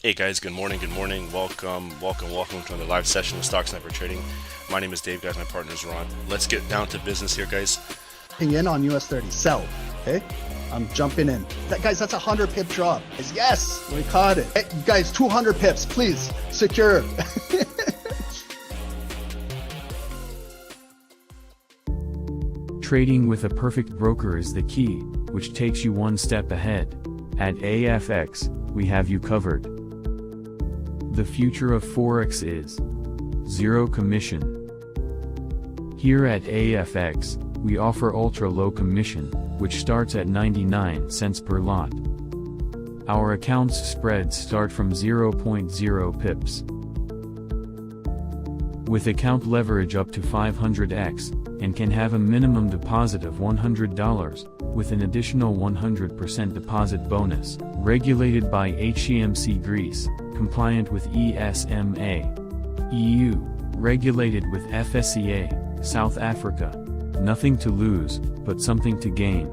Hey guys, good morning, welcome to another live session with Stocksnipertrading. My name is Dave, guys, my partner is Ron. Let's get down to business here, guys. In on US 30, sell, okay? I'm jumping in. Guys, that's a 100 pip drop. Yes, we caught it. Hey, guys, 200 pips, please, secure. Trading with a perfect broker is the key, which takes you one step ahead. At AAAFX, we have you covered. The future of Forex is zero commission. Here at AAAFX, we offer ultra-low commission, which starts at 99 cents per lot. Our account's spreads start from 0.0 pips. With account leverage up to 500x, and can have a minimum deposit of $100, with an additional 100% deposit bonus, regulated by HMC Greece, compliant with ESMA. EU, regulated with FSCA, South Africa. Nothing to lose, but something to gain.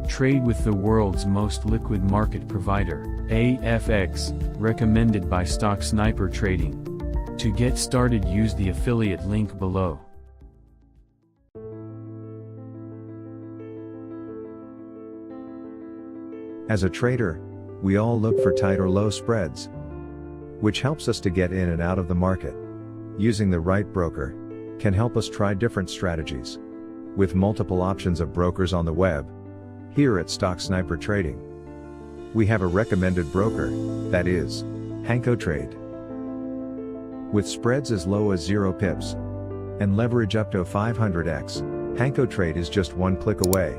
Trade with the world's most liquid market provider, AFX, recommended by Stocksnipertrading. To get started, use the affiliate link below. As a trader, we all look for tight or low spreads, which helps us to get in and out of the market. Using the right broker can help us try different strategies. With multiple options of brokers on the web, here at Stocksnipertrading, we have a recommended broker, that is, HankoTrade. With spreads as low as 0 pips and leverage up to 500x, HankoTrade is just one click away.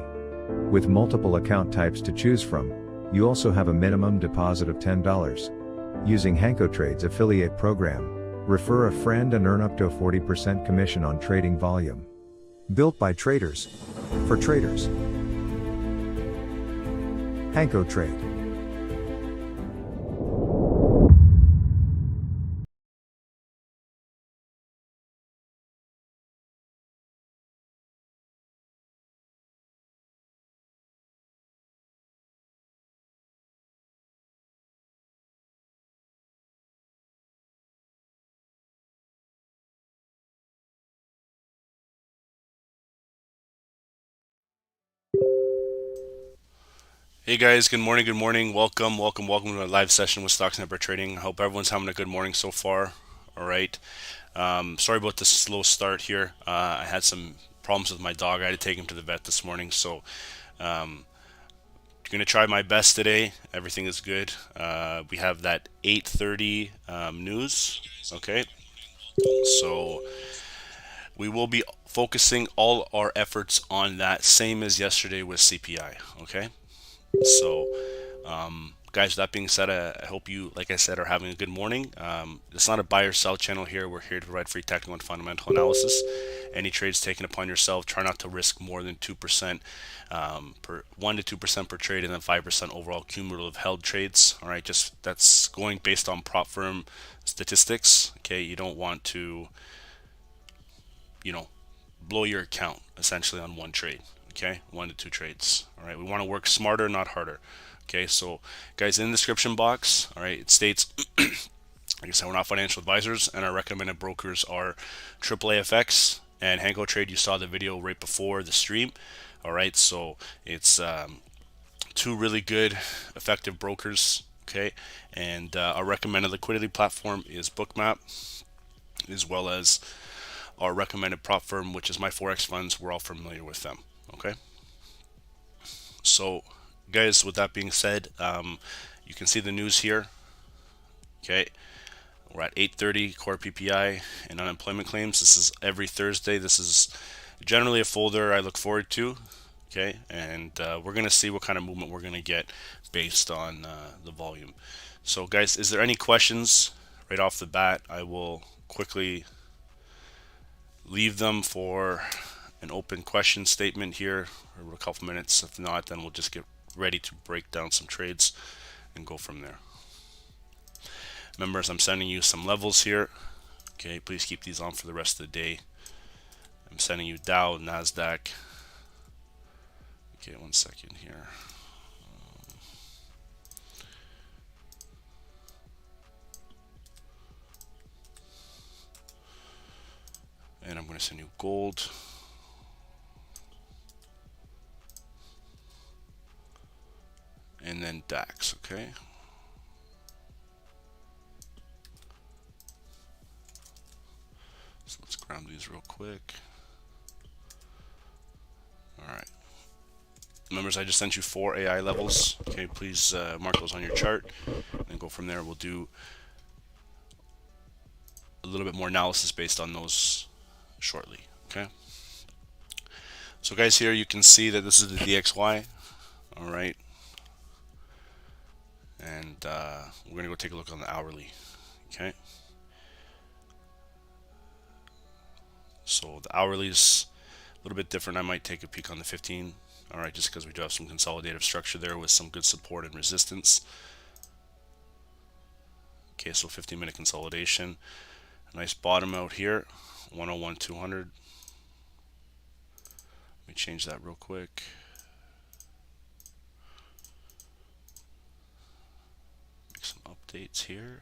With multiple account types to choose from, you also have a minimum deposit of $10. Using HankoTrade's affiliate program, refer a friend and earn up to a 40% commission on trading volume. Built by traders, for traders. HankoTrade. Hey guys, good morning, welcome to a live session with Stocksnipertrading. I hope everyone's having a good morning so far. All right. Sorry about the slow start here. I had some problems with my dog. I had to take him to the vet this morning, so gonna try my best today. Everything is good. We have that 8:30 news. Okay, so we will be focusing all our efforts on that, same as yesterday with CPI. Okay, so guys, with that being said, I hope you, like I said, are having a good morning. It's not a buy or sell channel here. We're here to provide free technical and fundamental analysis. Any trades taken upon yourself, try not to risk more than 2%, per 1 to 2% per trade, and then 5% overall cumulative held trades. All right, just that's going based on prop firm statistics. Okay, you don't want to, blow your account essentially on one trade. Okay, 1 to 2 trades. All right, we want to work smarter, not harder. Okay, so guys, in the description box, all right, it states, like I said, we're not financial advisors, and our recommended brokers are AAAFX and HankoTrade. You saw the video right before the stream. All right, so it's two really good, effective brokers. Okay, and our recommended liquidity platform is Bookmap, as well as our recommended prop firm, which is my Forex funds. We're all familiar with them. Okay, so guys, with that being said, you can see the news here. Okay, we're at 8:30 core PPI and unemployment claims. This is every Thursday. This is generally a folder I look forward to. Okay, and we're gonna see what kind of movement we're gonna get based on the volume. So guys, is there any questions right off the bat? I will quickly leave them for an open question statement here for a couple minutes. If not, then we'll just get ready to break down some trades and go from there. Members, I'm sending you some levels here. Okay, please keep these on for the rest of the day. I'm sending you Dow, NASDAQ. Okay, 1 second here. going to send you gold. And then DAX, okay? So let's grab these real quick. All right. Members, I just sent you 4 AI levels. Okay, please mark those on your chart and go from there. We'll do a little bit more analysis based on those shortly. Okay. So guys, here you can see that this is the DXY. All right. And we're gonna go take a look on the hourly. Okay. So the hourly is a little bit different. I might take a peek on the 15. All right, just because we do have some consolidative structure there with some good support and resistance. Okay, so 15-minute consolidation. A nice bottom out here, 101, 200. Let me change that real quick. Make some updates here.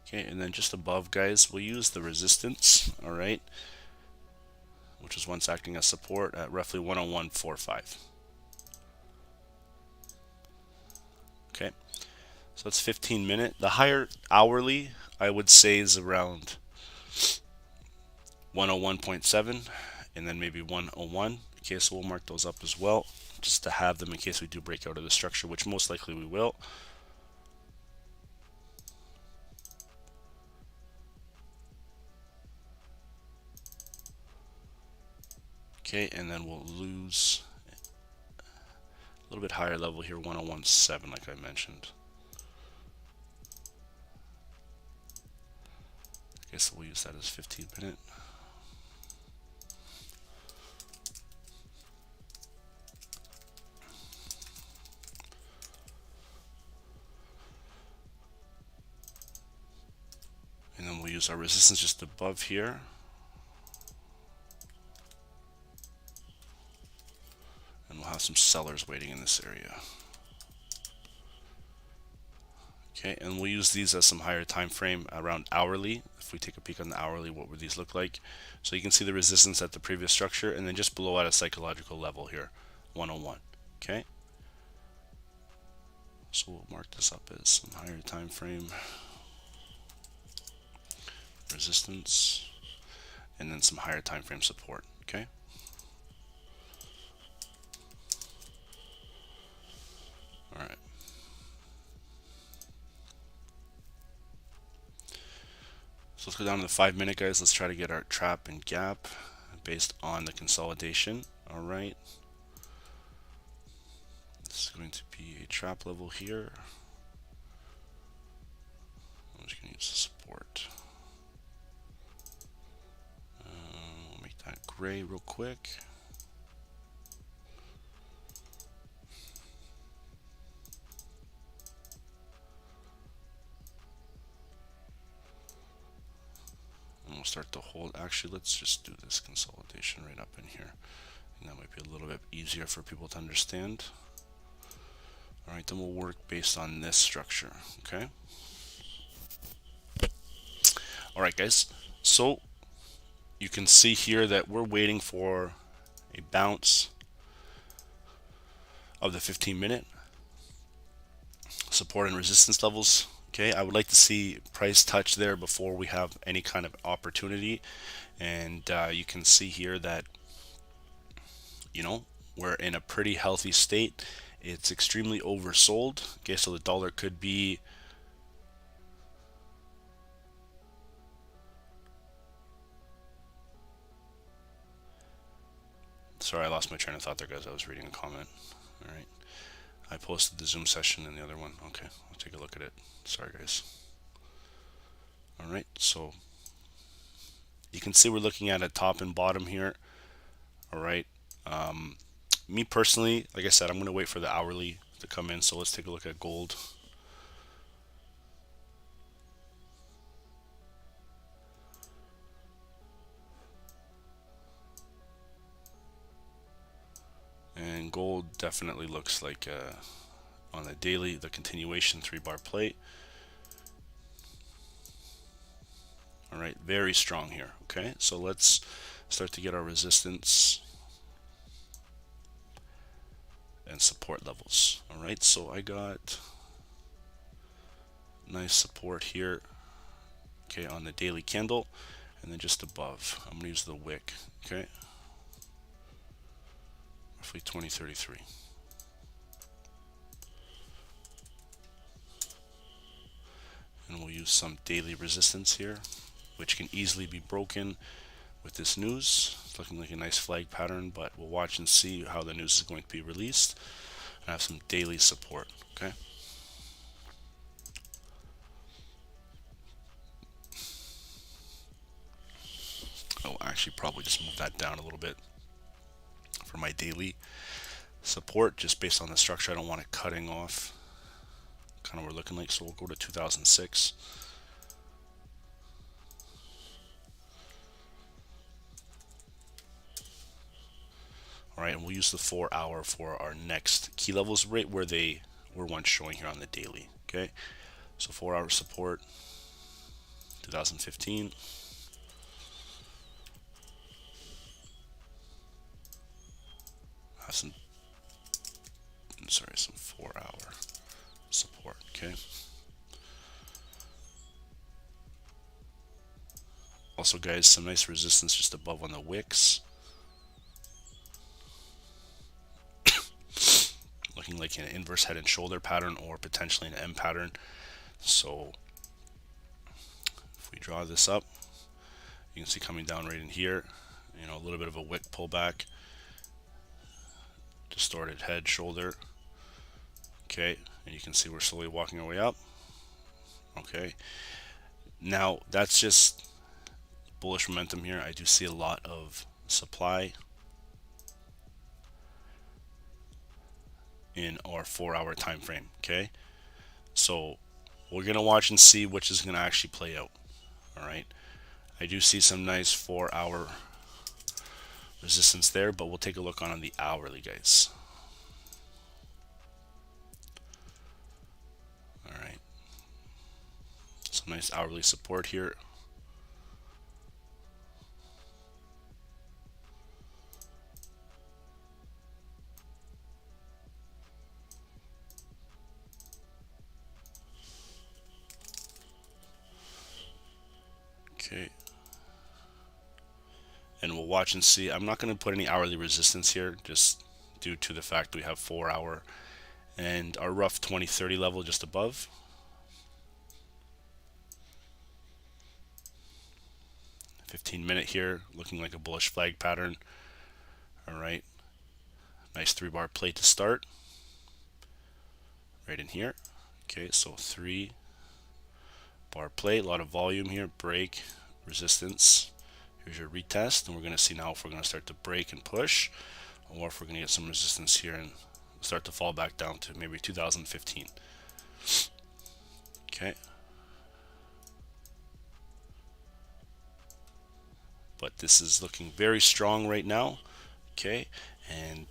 Okay, and then just above, guys, we'll use the resistance, all right, which was once acting as support at roughly 101.45. Okay, so that's 15-minute. The higher hourly, I would say, is around 101.7 and then maybe 101. Okay, so we'll mark those up as well, just to have them in case we do break out of the structure, which most likely we will. Okay, and then we'll lose a little bit higher level here, 101.7, like I mentioned. Okay, so we'll use that as 15-minute. And then we'll use our resistance just above here. And we'll have some sellers waiting in this area. Okay, and we'll use these as some higher time frame around hourly. If we take a peek on the hourly, what would these look like? So you can see the resistance at the previous structure, and then just below at a psychological level here, 101. Okay, so we'll mark this up as some higher time frame resistance, and then some higher time frame support. Okay. All right. So let's go down to the 5-minute, guys. Let's try to get our trap and gap based on the consolidation. All right. This is going to be a trap level here. I'm just going to use the support. We'll make that gray real quick. And we'll start to hold. Actually, let's just do this consolidation right up in here. And that might be a little bit easier for people to understand. All right, then we'll work based on this structure, okay? All right, guys, so you can see here that we're waiting for a bounce of the 15-minute support and resistance levels. Okay, I would like to see price touch there before we have any kind of opportunity. And you can see here that, you know, we're in a pretty healthy state. It's extremely oversold. Okay, so the dollar could be sorry, I lost my train of thought there, guys. I was reading a comment. All right, I posted the Zoom session in the other one. Okay, I'll take a look at it. Sorry, guys. All right, so you can see we're looking at a top and bottom here. All right. Me personally, like I said, I'm going to wait for the hourly to come in. So let's take a look at gold. And gold definitely looks like on the daily, the continuation 3-bar plate. All right, very strong here. Okay, so let's start to get our resistance and support levels. All right, so I got nice support here, okay, on the daily candle, and then just above I'm gonna use the wick, okay, roughly 2033. And we'll use some daily resistance here, which can easily be broken with this news. It's looking like a nice flag pattern, but we'll watch and see how the news is going to be released. I have some daily support, okay? I'll actually probably just move that down a little bit for my daily support, just based on the structure. I don't want it cutting off kind of what we're looking like, so we'll go to 2006. All right, and we'll use the 4 hour for our next key levels right where they were once showing here on the daily. Okay, so 4 hour support, 2015. Have some 4 hour support. Okay. Also, guys, some nice resistance just above on the wicks. Looking like an inverse head and shoulder pattern or potentially an M pattern. So if we draw this up, you can see coming down right in here, you know, a little bit of a wick pullback, distorted head, shoulder. Okay, and you can see we're slowly walking our way up. Okay, now that's just bullish momentum here. I do see a lot of supply in our 4 hour time frame. Okay, so we're gonna watch and see which is gonna actually play out. All right, I do see some nice 4 hour resistance there, but we'll take a look on the hourly, guys. All right, some nice hourly support here. Okay, and we'll watch and see. I'm not going to put any hourly resistance here, just due to the fact we have 4 hour and our rough 2030 level just above. -minute here, looking like a bullish flag pattern. All right, nice 3-bar play to start right in here. Okay, so 3-bar play, a lot of volume here, break, resistance. Here's your retest, and we're going to see now if we're going to start to break and push, or if we're going to get some resistance here and start to fall back down to maybe 2015. Okay, but this is looking very strong right now. Okay, and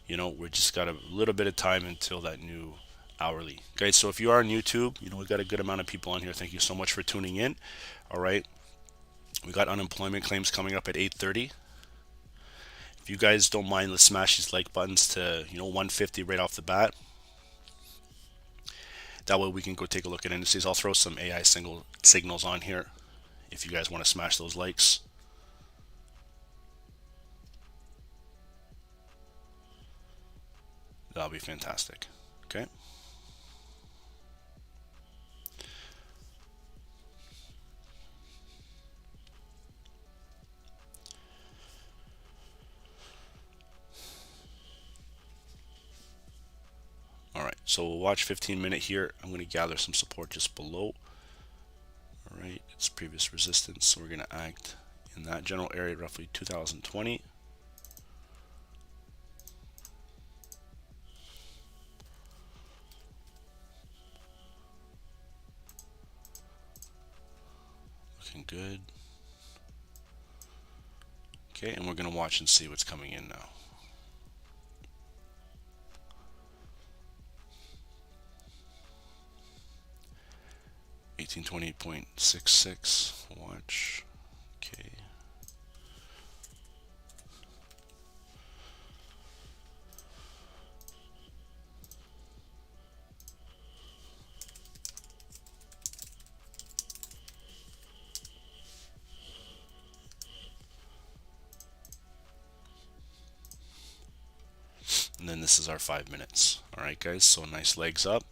you know, we just got a little bit of time until that new hourly, guys. So if you are on YouTube, you know, we've got a good amount of people on here. Thank you so much for tuning in. All right, we got unemployment claims coming up at 8:30. If you guys don't mind, let's smash these like buttons to, you know, 150 right off the bat. That way we can go take a look at indices. I'll throw some AI signals on here if you guys want to smash those likes. That'll be fantastic. Okay. All right, so we'll watch 15-minute here. I'm going to gather some support just below. All right, it's previous resistance, so we're going to act in that general area, roughly 2020. Looking good. Okay, and we're going to watch and see what's coming in now. 1828.66. Watch. Okay. And then this is our 5 minutes. All right, guys, so nice legs up.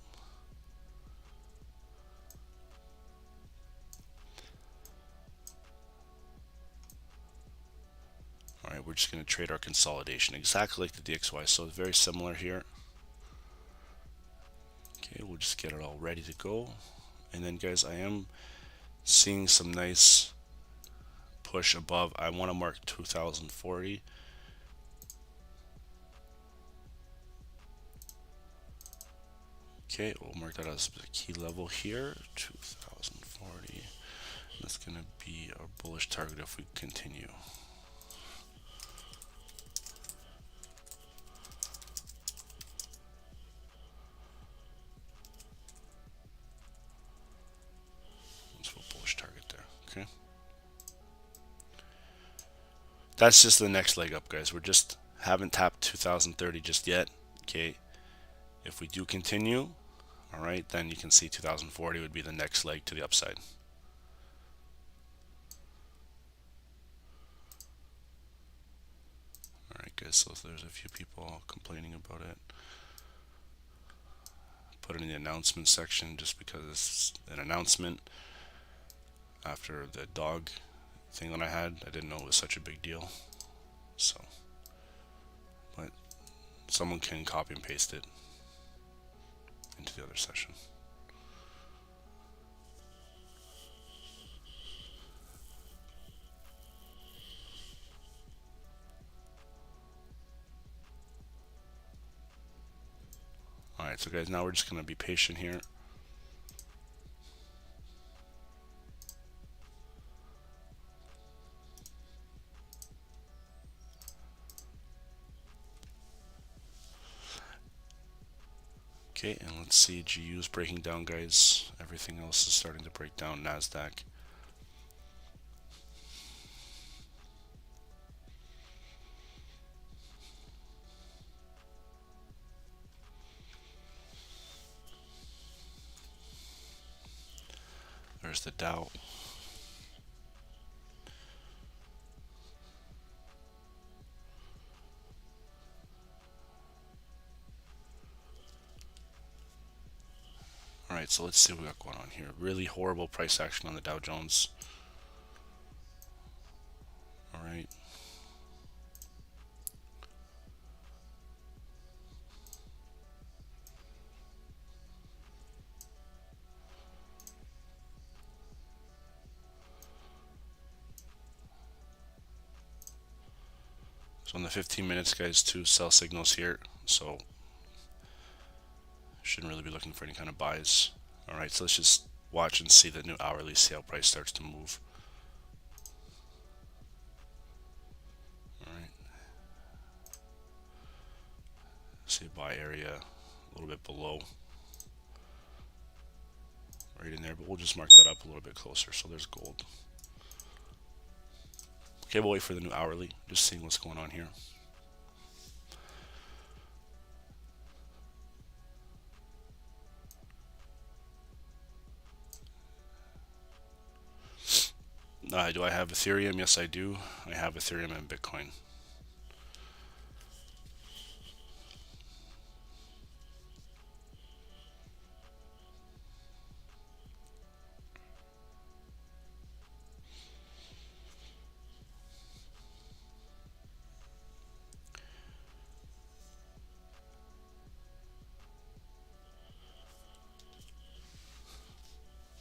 All right, we're just going to trade our consolidation exactly like the DXY, so it's very similar here. Okay, we'll just get it all ready to go. And then, guys, I am seeing some nice push above. I want to mark 2040. Okay, we'll mark that as the key level here, 2040. That's going to be our bullish target if we continue. Let's put bullish target there. Okay. That's just the next leg up, guys. We're just haven't tapped 2030 just yet. Okay. If we do continue, all right, then you can see 2040 would be the next leg to the upside. All right, guys, so there's a few people complaining about it. Put it in the announcement section just because it's an announcement after the dog thing that I had. I didn't know it was such a big deal. So, but someone can copy and paste it into the other session. Alright, so guys, now we're just going to be patient here. Okay, and let's see, GU is breaking down, guys. Everything else is starting to break down. NASDAQ. There's the Dow. Alright, so let's see what we got going on here. Really horrible price action on the Dow Jones. Alright. So on the 15 minutes, guys, 2 sell signals here. So shouldn't really be looking for any kind of buys. Alright, so let's just watch and see the new hourly, see how price starts to move. Alright. See a buy area a little bit below. Right in there, but we'll just mark that up a little bit closer. So there's gold. Okay, we'll wait for the new hourly, just seeing what's going on here. Do I have Ethereum? Yes, I do. I have Ethereum and Bitcoin.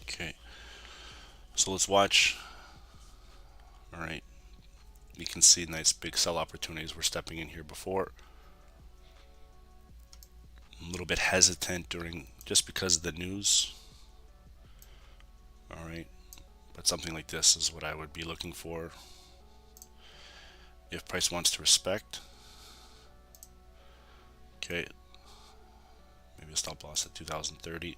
Okay, so let's watch. All right, you can see nice big sell opportunities. We're stepping in here before. A little bit hesitant during just because of the news. All right, but something like this is what I would be looking for if price wants to respect. Okay, maybe a stop loss at 2030.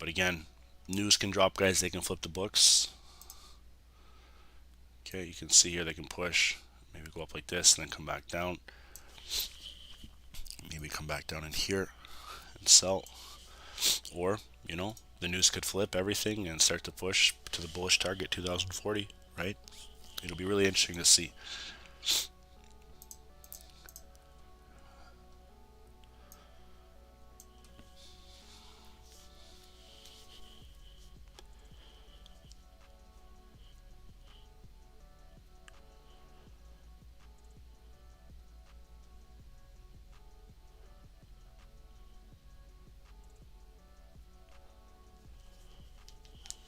But again, news can drop, guys. They can flip the books. Okay, you can see here they can push, maybe go up like this and then come back down. Maybe come back down in here and sell. Or, you know, the news could flip everything and start to push to the bullish target 2040, right? It'll be really interesting to see.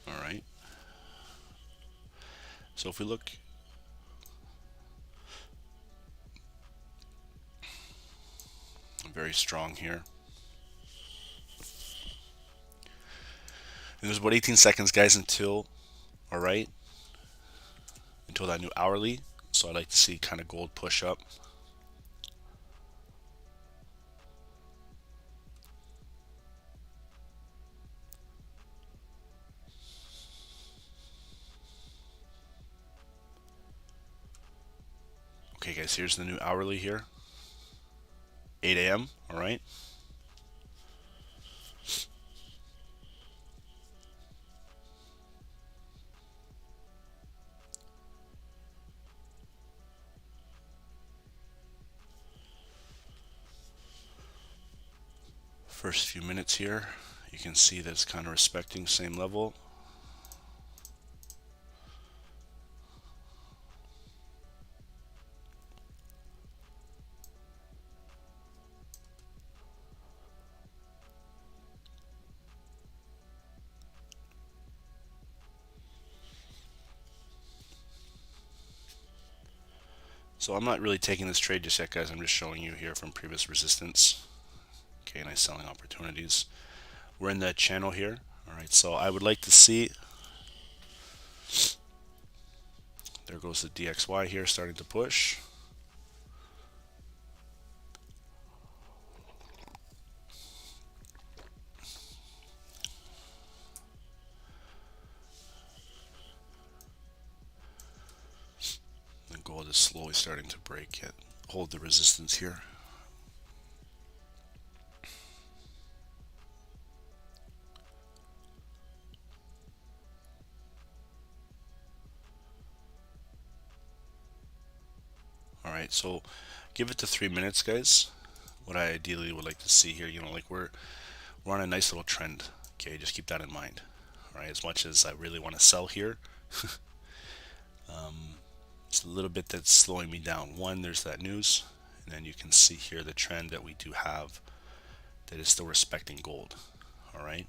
All right. So if we look, very strong here. And there's about 18 seconds, guys, until, all right, until that new hourly. So I'd like to see kind of gold push up. Okay, guys, here's the new hourly here. 8 a.m., all right. First few minutes here, you can see that it's kind of respecting same level. So I'm not really taking this trade just yet, guys. I'm just showing you here from previous resistance. Okay, nice selling opportunities. We're in that channel here. All right, so I would like to see, there goes the DXY here starting to push. The gold is slowly starting to break it. Hold the resistance here. Alright, so give it to 3 minutes, guys. What I ideally would like to see here, you know, like we're on a nice little trend. Okay, just keep that in mind. Alright, as much as I really want to sell here, it's a little bit that's slowing me down. One, there's that news, and then you can see here the trend that we do have that is still respecting gold. Alright.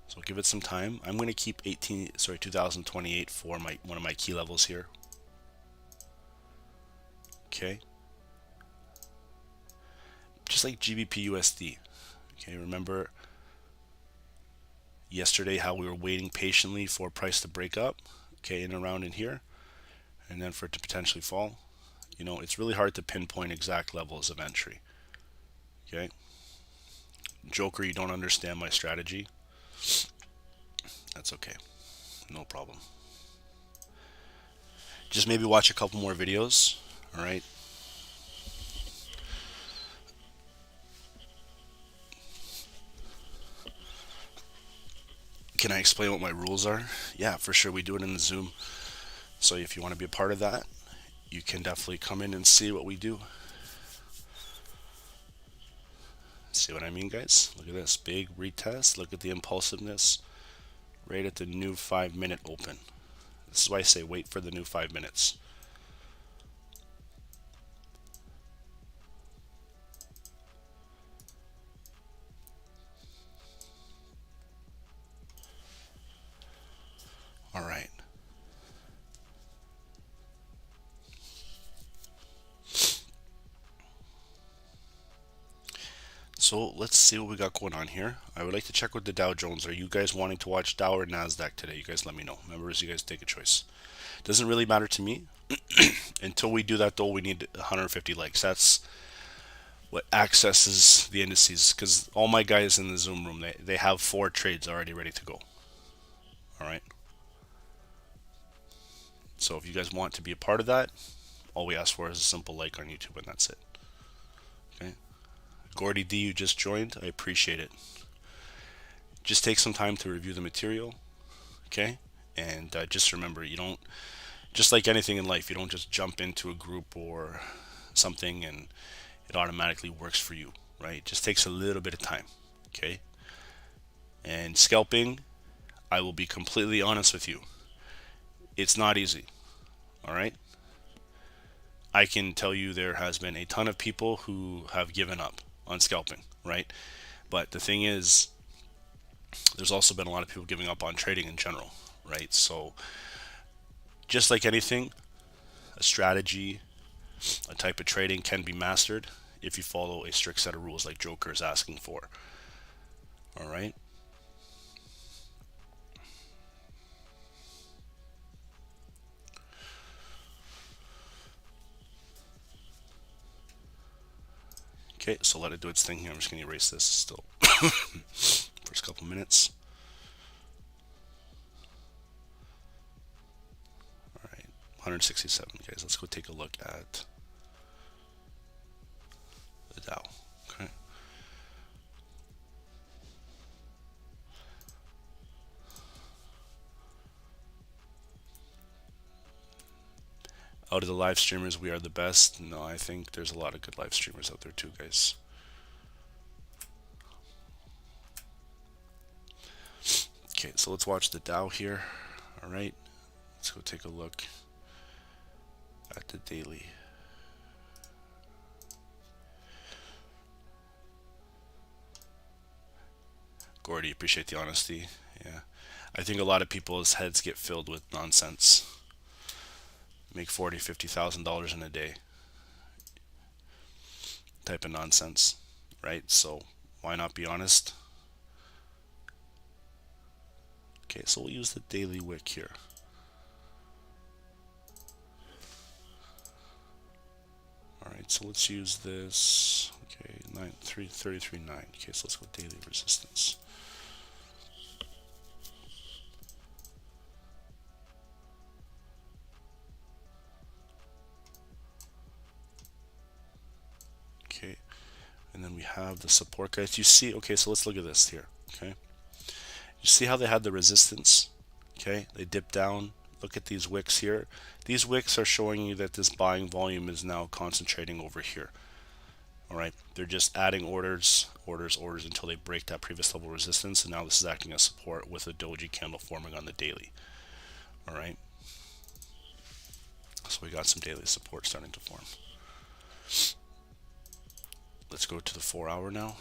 So give it some time. I'm going to keep 2028 for one of my key levels here. Okay. Just like GBP USD. Okay, remember yesterday how we were waiting patiently for price to break up, okay, in around in here, and then for it to potentially fall. You know, it's really hard to pinpoint exact levels of entry. Okay. Joker, you don't understand my strategy. That's okay. No problem. Just maybe watch a couple more videos. All right. Can I explain what my rules are? Yeah, for sure. We do it in the Zoom. So if you want to be a part of that, you can definitely come in and see what we do. See what I mean, guys? Look at this big retest. Look at the impulsiveness right at the new 5-minute open. This is why I say wait for the new 5 minutes. All right. So let's see what we got going on here. I would like to check with the Dow Jones. Are you guys wanting to watch Dow or NASDAQ today? You guys let me know. Members, you guys take a choice. Doesn't really matter to me. Until we do that though, we need 150 likes. That's what accesses the indices, because all my guys in the Zoom room, they have 4 trades already ready to go. All right. So if you guys want to be a part of that, all we ask for is a simple like on YouTube, and that's it. Okay. Gordy D, you just joined. I appreciate it. Just take some time to review the material. Okay. And just remember, you don't, just like anything in life, you don't just jump into a group or something and it automatically works for you, right? It just takes a little bit of time. Okay. And scalping, I will be completely honest with you, it's not easy. All right. I can tell you there has been a ton of people who have given up on scalping, right? But the thing is, there's also been a lot of people giving up on trading in general, right? So just like anything, a strategy, a type of trading can be mastered if you follow a strict set of rules like Joker is asking for. All right. Okay, so let it do its thing here. I'm just going to erase this still. First couple minutes. All right, 167, guys. Let's go take a look at the Dow. Okay. Out of the live streamers, we are the best. No, I think there's a lot of good live streamers out there too, guys. Okay, so let's watch the Dow here. All right, let's go take a look at the daily. Gordy, appreciate the honesty. Yeah, I think a lot of people's heads get filled with nonsense. Make $40,000-$50,000 in a day type of nonsense, right? So why not be honest? Okay, so we'll use the daily wick here. All right, so let's use this. Okay, 33.9. Okay, so let's go daily resistance. Okay, and then we have the support, guys. You see, okay, so let's look at this here. Okay, you see how they had the resistance? Okay, they dipped down. Look at these wicks here. These wicks are showing you that this buying volume is now concentrating over here. All right, they're just adding orders until they break that previous level resistance, and now this is acting as support with a doji candle forming on the daily. All right, so we got some daily support starting to form. Let's go to the 4-hour now.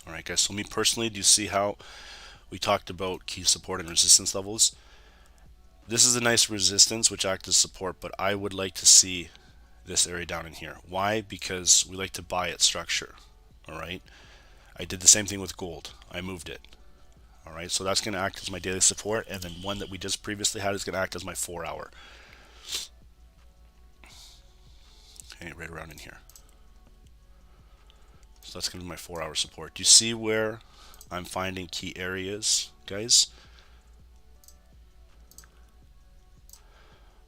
All right, guys, so me personally, do you see how we talked about key support and resistance levels? This is a nice resistance which acts as support, but I would like to see this area down in here. Why? Because we like to buy at structure. All right, I did the same thing with gold. I moved it. All right, so that's going to act as my daily support, and then one that we just previously had is going to act as my 4-hour. Okay, right around in here. So that's going to be my 4-hour support. Do you see where I'm finding key areas, guys?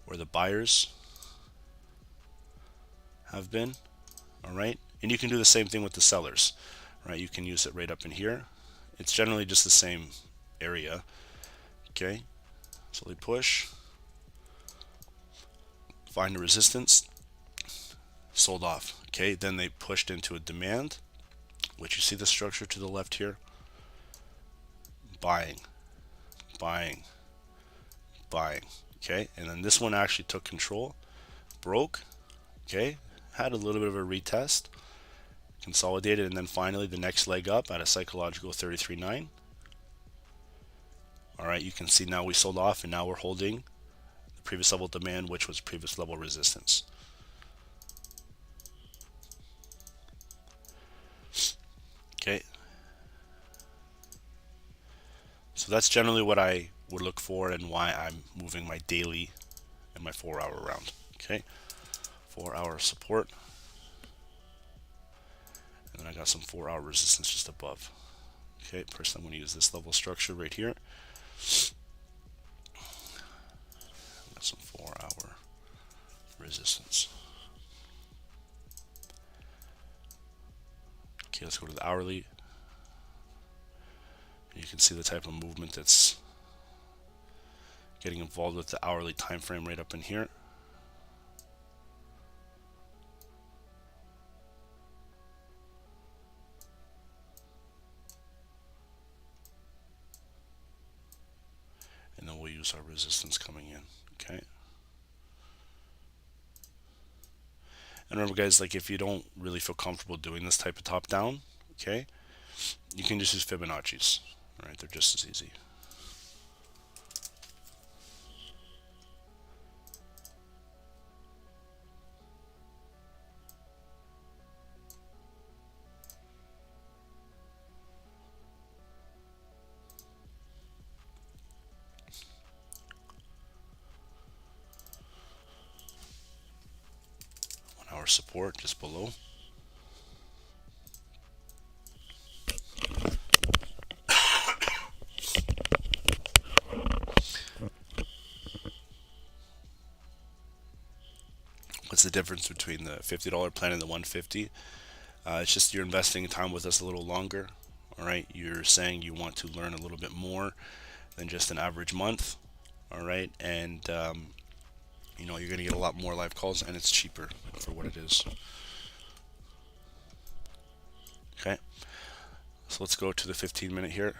Where the buyers have been. All right, and you can do the same thing with the sellers, right? You can use it right up in here. It's generally just the same area. Okay, so they push, find a resistance, sold off. Okay, then they pushed into a demand, which you see the structure to the left here. Buying, buying, buying. Okay, and then this one actually took control, broke. Okay, had a little bit of a retest, consolidated, and then finally the next leg up at a psychological 33.9. All right, you can see now we sold off, and now we're holding the previous level demand, which was previous level resistance. Okay, so that's generally what I would look for and why I'm moving my daily and my 4-hour around. Okay, 4-hour support. And I got some 4-hour resistance just above. Okay, first I'm going to use this level structure right here. Got some 4-hour resistance. Okay, let's go to the hourly. You can see the type of movement that's getting involved with the hourly time frame right up in here. And then we'll use our resistance coming in. Okay. And remember, guys, like if you don't really feel comfortable doing this type of top down, okay, you can just use Fibonacci's. All right, they're just as easy. Our support just below. What's the difference between the $50 plan and the 150? It's just you're investing time with us a little longer. All right, you're saying you want to learn a little bit more than just an average month. All right, and you know, you're going to get a lot more live calls, and it's cheaper for what it is. Okay, so let's go to the 15-minute here,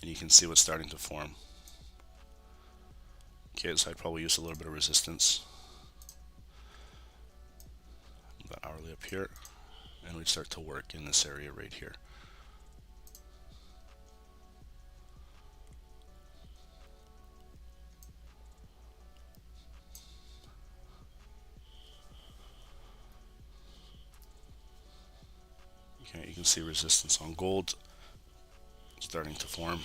and you can see what's starting to form. Okay, so I'd probably use a little bit of resistance. That hourly up here, and we'd start to work in this area right here. Okay, you can see resistance on gold starting to form.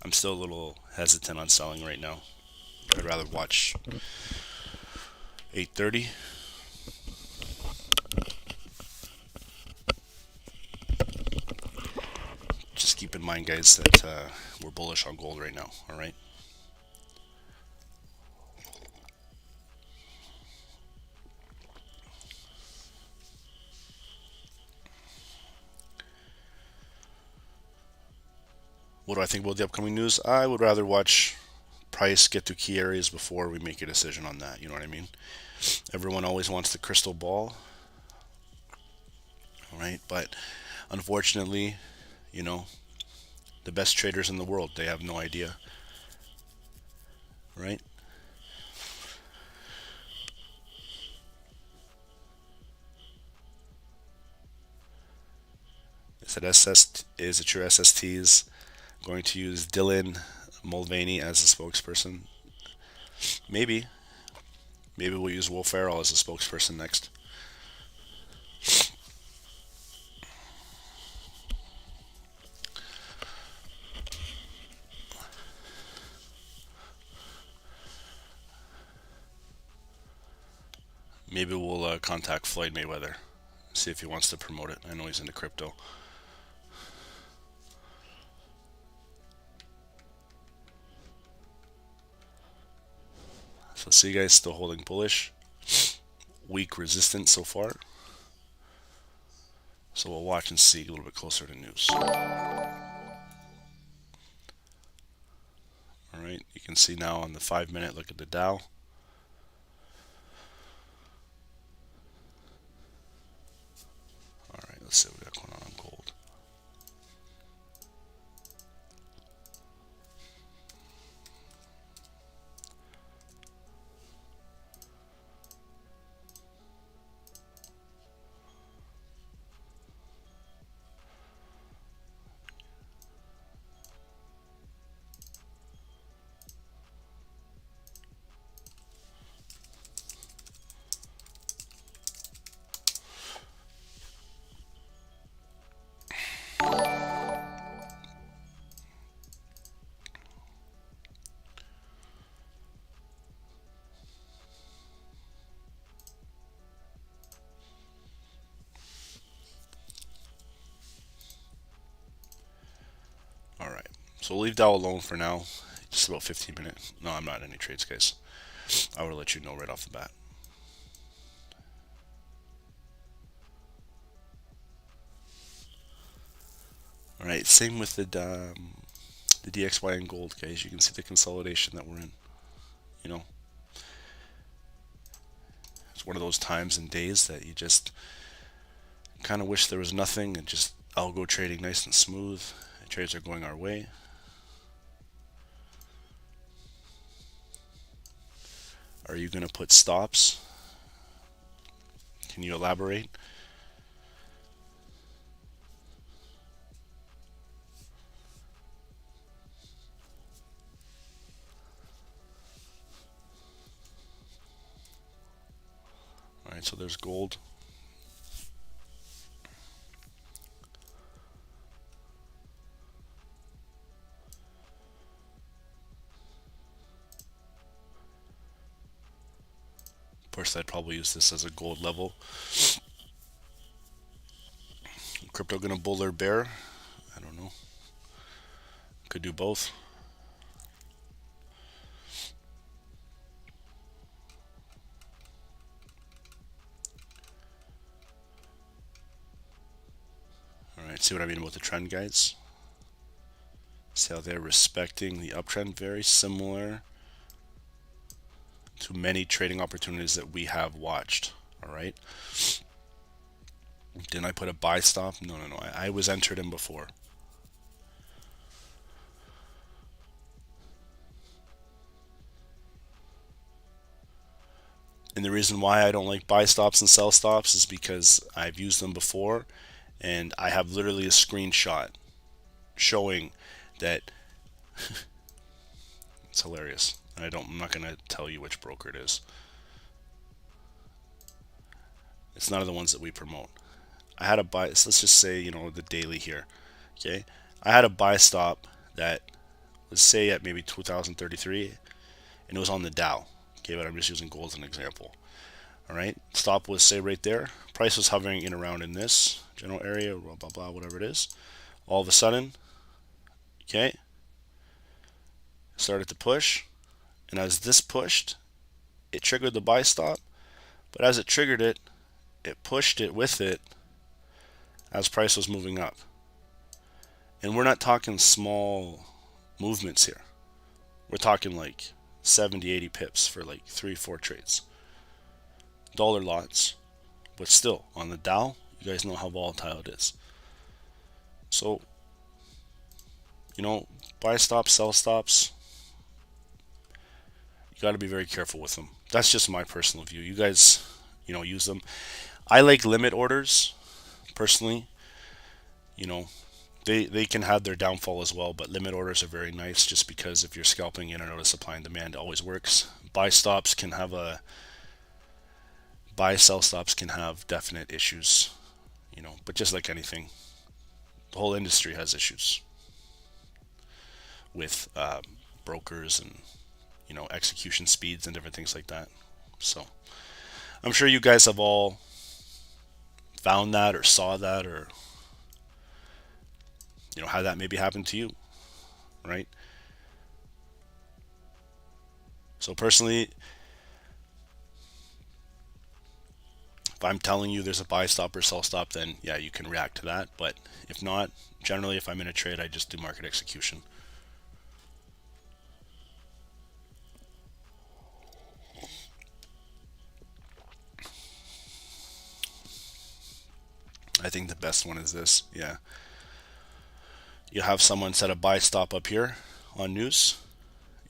I'm still a little hesitant on selling right now. I'd rather watch 8:30. Just keep in mind, guys, that we're bullish on gold right now. All right. What do I think about the upcoming news? I would rather watch price get to key areas before we make a decision on that. You know what I mean? Everyone always wants the crystal ball, right? But unfortunately, you know, the best traders in the world, they have no idea, right? Is it your SSTs? Going to use Dylan Mulvaney as a spokesperson? Maybe we'll use Will Ferrell as a spokesperson next. Maybe we'll contact Floyd Mayweather, see if he wants to promote it. I know he's into crypto. So see you guys, still holding bullish. Weak resistance so far. So we'll watch and see a little bit closer to news. Alright, you can see now on the 5-minute, look at the Dow. Alright, let's see what we got going on gold. So we'll leave Dow alone for now. Just about 15 minutes. No, I'm not in any trades, guys. I would let you know right off the bat. All right, same with the DXY and gold, guys. You can see the consolidation that we're in. You know, it's one of those times and days that you just kind of wish there was nothing and just algo trading nice and smooth. Trades are going our way. Are you going to put stops? Can you elaborate? All right, so there's gold. Of course, I'd probably use this as a gold level. Crypto gonna bull or bear? I don't know. Could do both. Alright, see what I mean about the trend, guys? See how they're respecting the uptrend, very similar to many trading opportunities that we have watched. Alright. Didn't I put a buy stop? No. I was entered in before. And the reason why I don't like buy stops and sell stops is because I've used them before, and I have literally a screenshot showing that it's hilarious. And I'm not going to tell you which broker it is. It's none of the ones that we promote. I had a buy, so let's just say, you know, the daily here. Okay, I had a buy stop that, let's say at maybe 2033, and it was on the Dow. Okay, but I'm just using gold as an example. All right, stop was, say, right there. Price was hovering in around in this general area, blah blah blah, whatever it is. All of a sudden, okay, started to push, and as this pushed, it triggered the buy stop. But as it triggered it, it pushed it with it as price was moving up. And we're not talking small movements here. We're talking like 70, 80 pips for like 3-4 trades. Dollar lots. But still, on the Dow, you guys know how volatile it is. So, you know, buy stops, sell stops, you got to be very careful with them. That's just my personal view. You guys, you know, use them. I like limit orders, personally. You know, they can have their downfall as well, but limit orders are very nice just because if you're scalping in and out of supply and demand, it always works. Buy stops can have sell stops can have definite issues, you know, but just like anything, the whole industry has issues with brokers and, you know, execution speeds and different things like that. So I'm sure you guys have all found that or saw that, or, you know, had that maybe happen to you, right? So personally, if I'm telling you there's a buy stop or sell stop, then yeah, you can react to that. But if not, generally, if I'm in a trade, I just do market execution. I think the best one is this. Yeah. You have someone set a buy stop up here on news.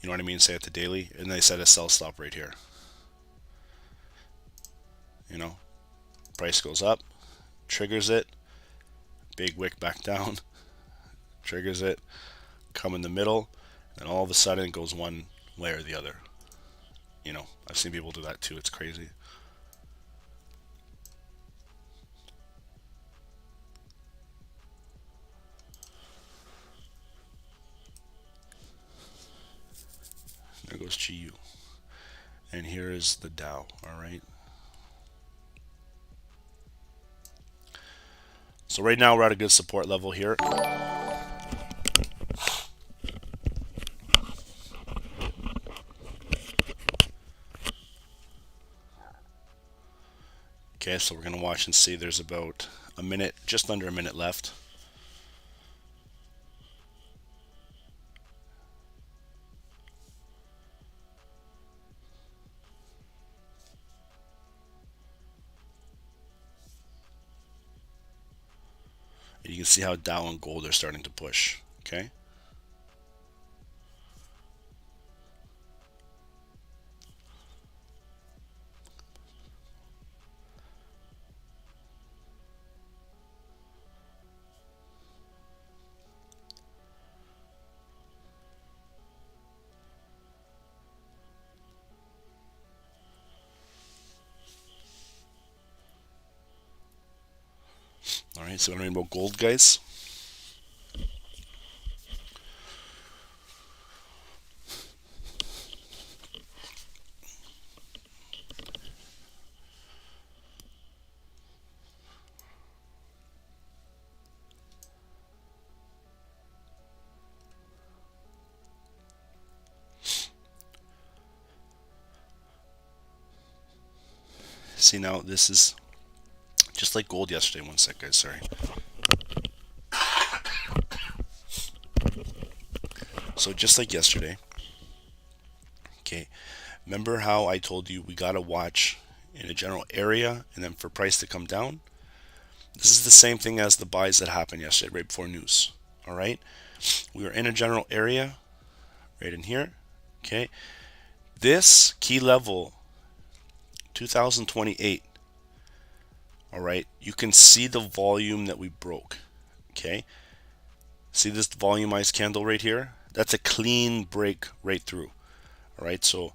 You know what I mean? Say at the daily, and they set a sell stop right here. You know, price goes up, triggers it, big wick back down, triggers it, come in the middle, and all of a sudden it goes one way or the other. You know, I've seen people do that too. It's crazy. There goes GU. And here is the Dow, all right? So right now we're at a good support level here. Okay, so we're going to watch and see. There's about a minute, just under a minute left. And you can see how Dow and gold are starting to push. Okay. All right, so we're talking about gold, guys. See, now this is just like gold yesterday. One sec, guys, sorry. So just like yesterday, okay, remember how I told you we got to watch in a general area and then for price to come down? This is the same thing as the buys that happened yesterday right before news. All right, we were in a general area right in here. Okay, this key level 2028. All right, you can see the volume that we broke. Okay, see this volumized candle right here? That's a clean break right through. All right, so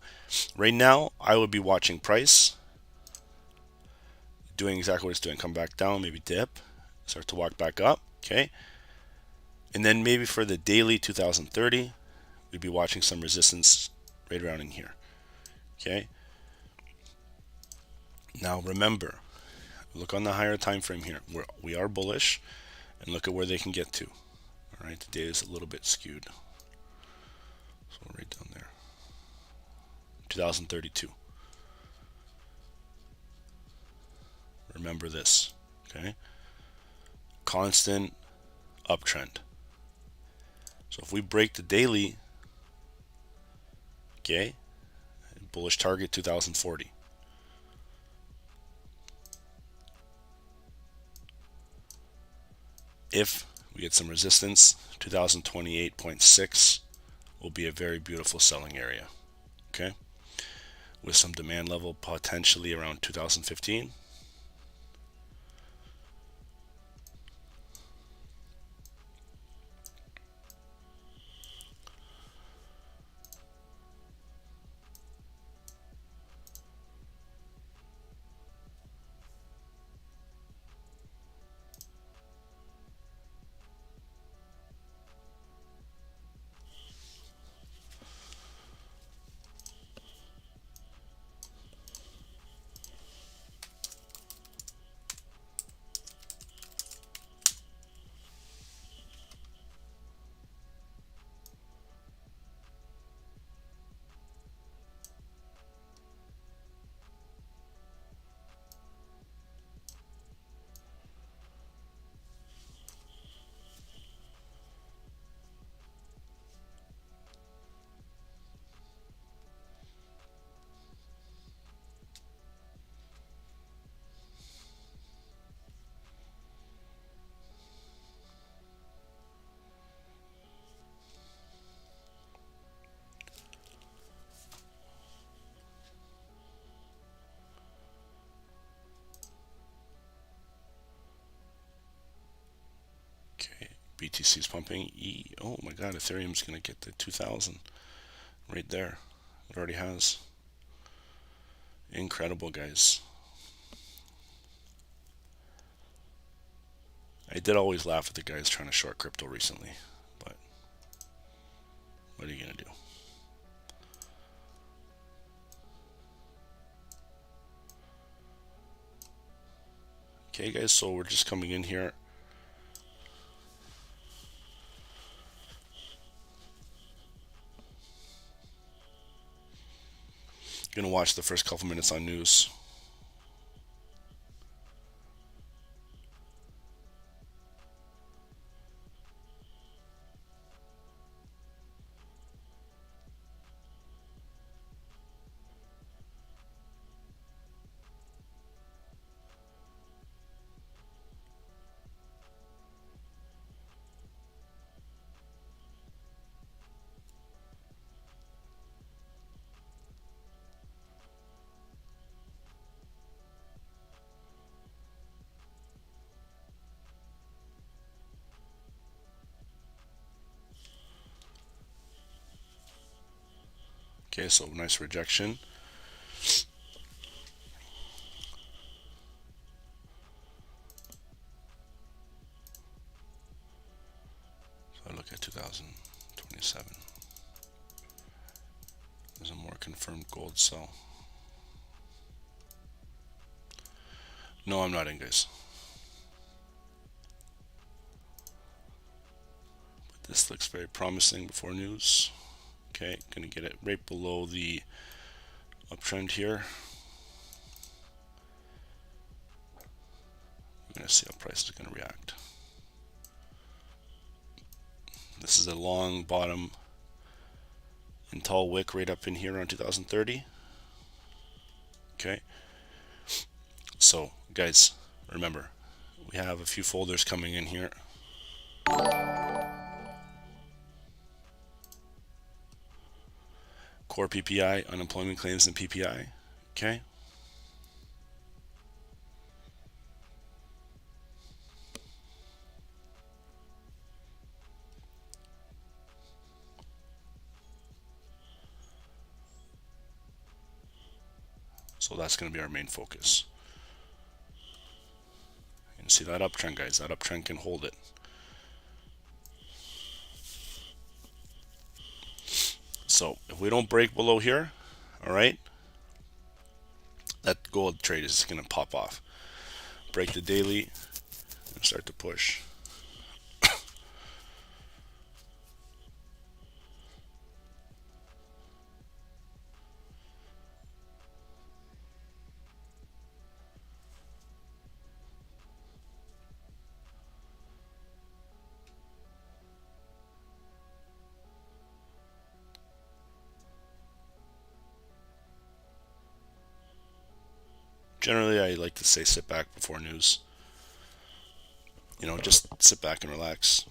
right now I would be watching price doing exactly what it's doing. Come back down, maybe dip, start to walk back up. Okay, and then maybe for the daily 2030, we'd be watching some resistance right around in here. Okay, now remember, look on the higher time frame here. We are bullish, and look at where they can get to. All right, the data is a little bit skewed, so right down there, 2032. Remember this, okay? Constant uptrend. So if we break the daily, okay, bullish target 2040. If we get some resistance, 2028.6 will be a very beautiful selling area, okay? With some demand level potentially around 2015. Okay, BTC is pumping. Oh my God, Ethereum's gonna get to 2,000 right there. It already has. Incredible, guys. I did always laugh at the guys trying to short crypto recently, but what are you gonna do? Okay, guys, so we're just coming in here. Gonna watch the first couple minutes on news. Okay, so nice rejection. So I look at 2027. There's a more confirmed gold sell. No, I'm not in, guys. But this looks very promising before news. Okay, gonna get it right below the uptrend here. We're gonna see how price is gonna react. This is a long bottom and tall wick right up in here around 2030. Okay, so guys, remember, we have a few folders coming in here. Core PPI, unemployment claims, and PPI. Okay. So that's going to be our main focus. And see that uptrend, guys. That uptrend can hold it. So if we don't break below here, all right, that gold trade is going to pop off. Break the daily and start to push. Generally, I like to say sit back before news. You know, just sit back and relax.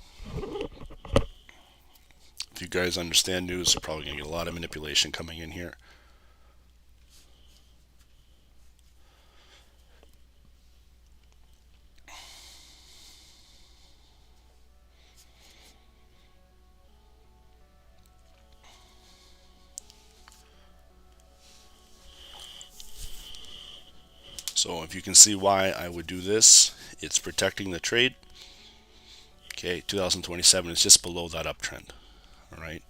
If you guys understand news, you're probably going to get a lot of manipulation coming in here. So if you can see why I would do this, it's protecting the trade. Okay, 2027 is just below that uptrend. All right.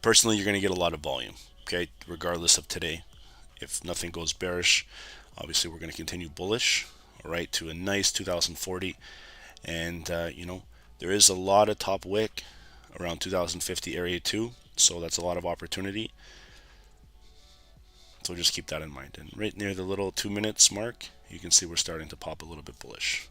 Personally, you're going to get a lot of volume. Okay, regardless of today. If nothing goes bearish, obviously we're going to continue bullish. All right, to a nice 2040, and you know, there is a lot of top wick around 2050 area too. So that's a lot of opportunity. So just keep that in mind. And right near the little 2 minutes mark, you can see we're starting to pop a little bit bullish.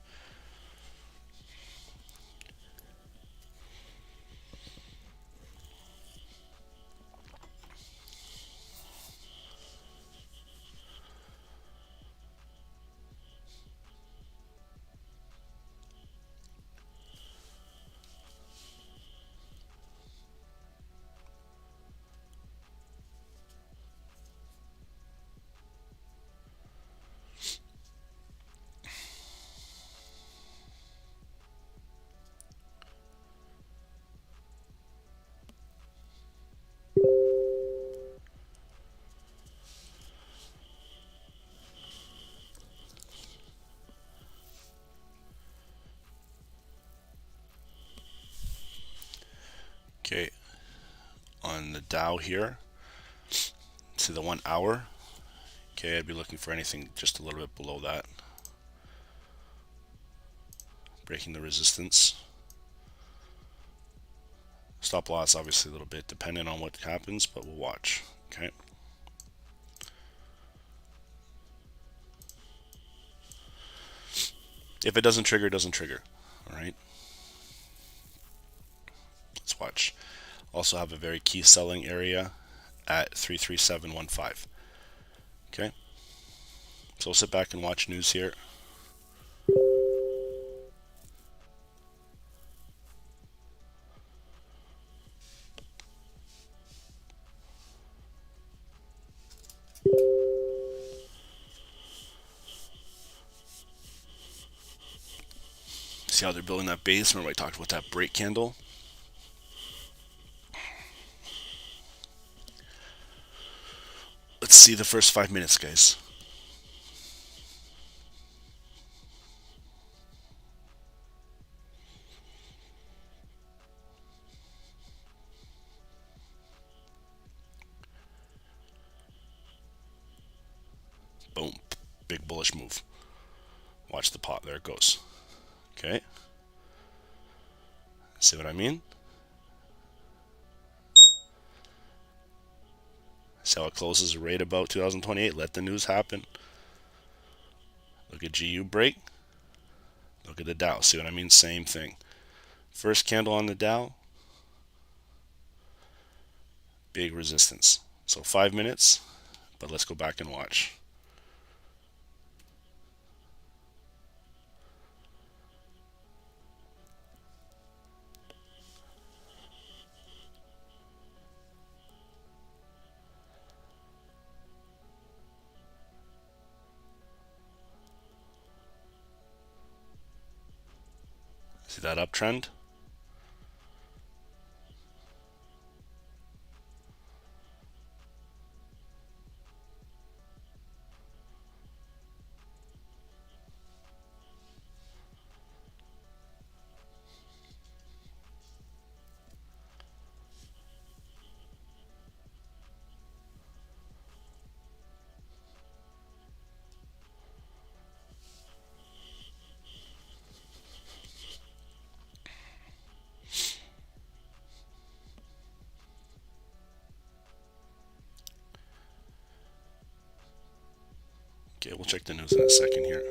Okay, on the Dow here, to the 1 hour. Okay, I'd be looking for anything just a little bit below that. Breaking the resistance. Stop loss obviously a little bit dependent on what happens, but we'll watch. Okay. If it doesn't trigger, it doesn't trigger. All right. Let's watch. Also have a very key selling area at 33715. Okay. So we'll sit back and watch news here. See how they're building that base. Remember I talked about that break candle? Let's see the first 5 minutes, guys. Boom. Big bullish move. Watch the pot. There it goes. Okay. See what I mean? See how it closes right about 2028. Let the news happen. Look at GU break. Look at the Dow. See what I mean? Same thing. First candle on the Dow. Big resistance. So 5 minutes. But let's go back and watch. See that uptrend? Okay, we'll check the news in a second here.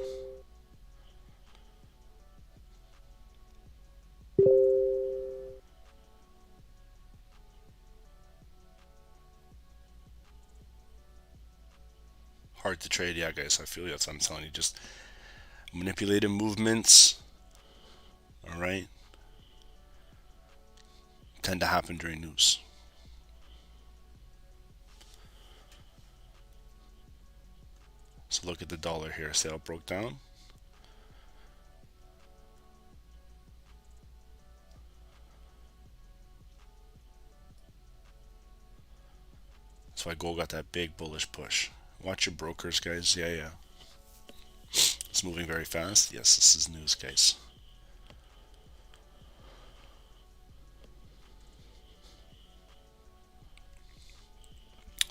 Hard to trade, yeah, guys. I feel you. That's what I'm telling you. Just manipulative movements, all right, tend to happen during news. So look at the dollar here. See how it broke down? That's why gold got that big bullish push. Watch your brokers, guys. Yeah. It's moving very fast. Yes, this is news, guys.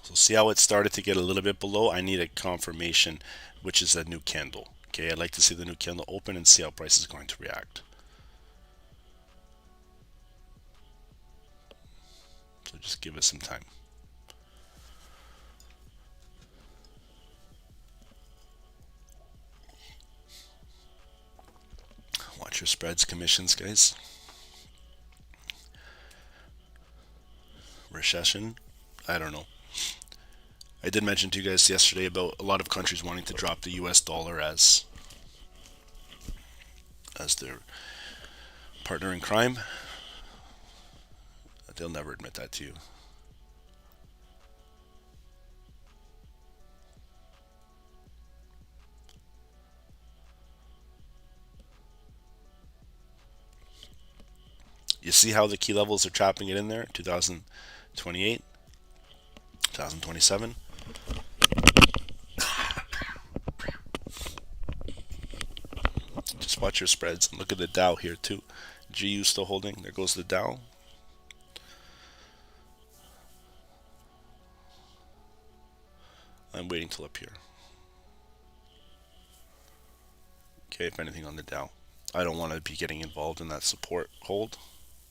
So see how it started to get a little bit below? I need a confirmation, which is a new candle. Okay, I'd like to see the new candle open and see how price is going to react. So just give it some time. Watch your spreads, commissions, guys. Recession? I don't know. I did mention to you guys yesterday about a lot of countries wanting to drop the US dollar as their partner in crime. They'll never admit that to you. You see how the key levels are trapping it in there? 2028, 2027. Just watch your spreads and look at the Dow here too. GU still holding. There goes the Dow. I'm waiting till up here. Okay, if anything on the Dow. I don't want to be getting involved in that support hold.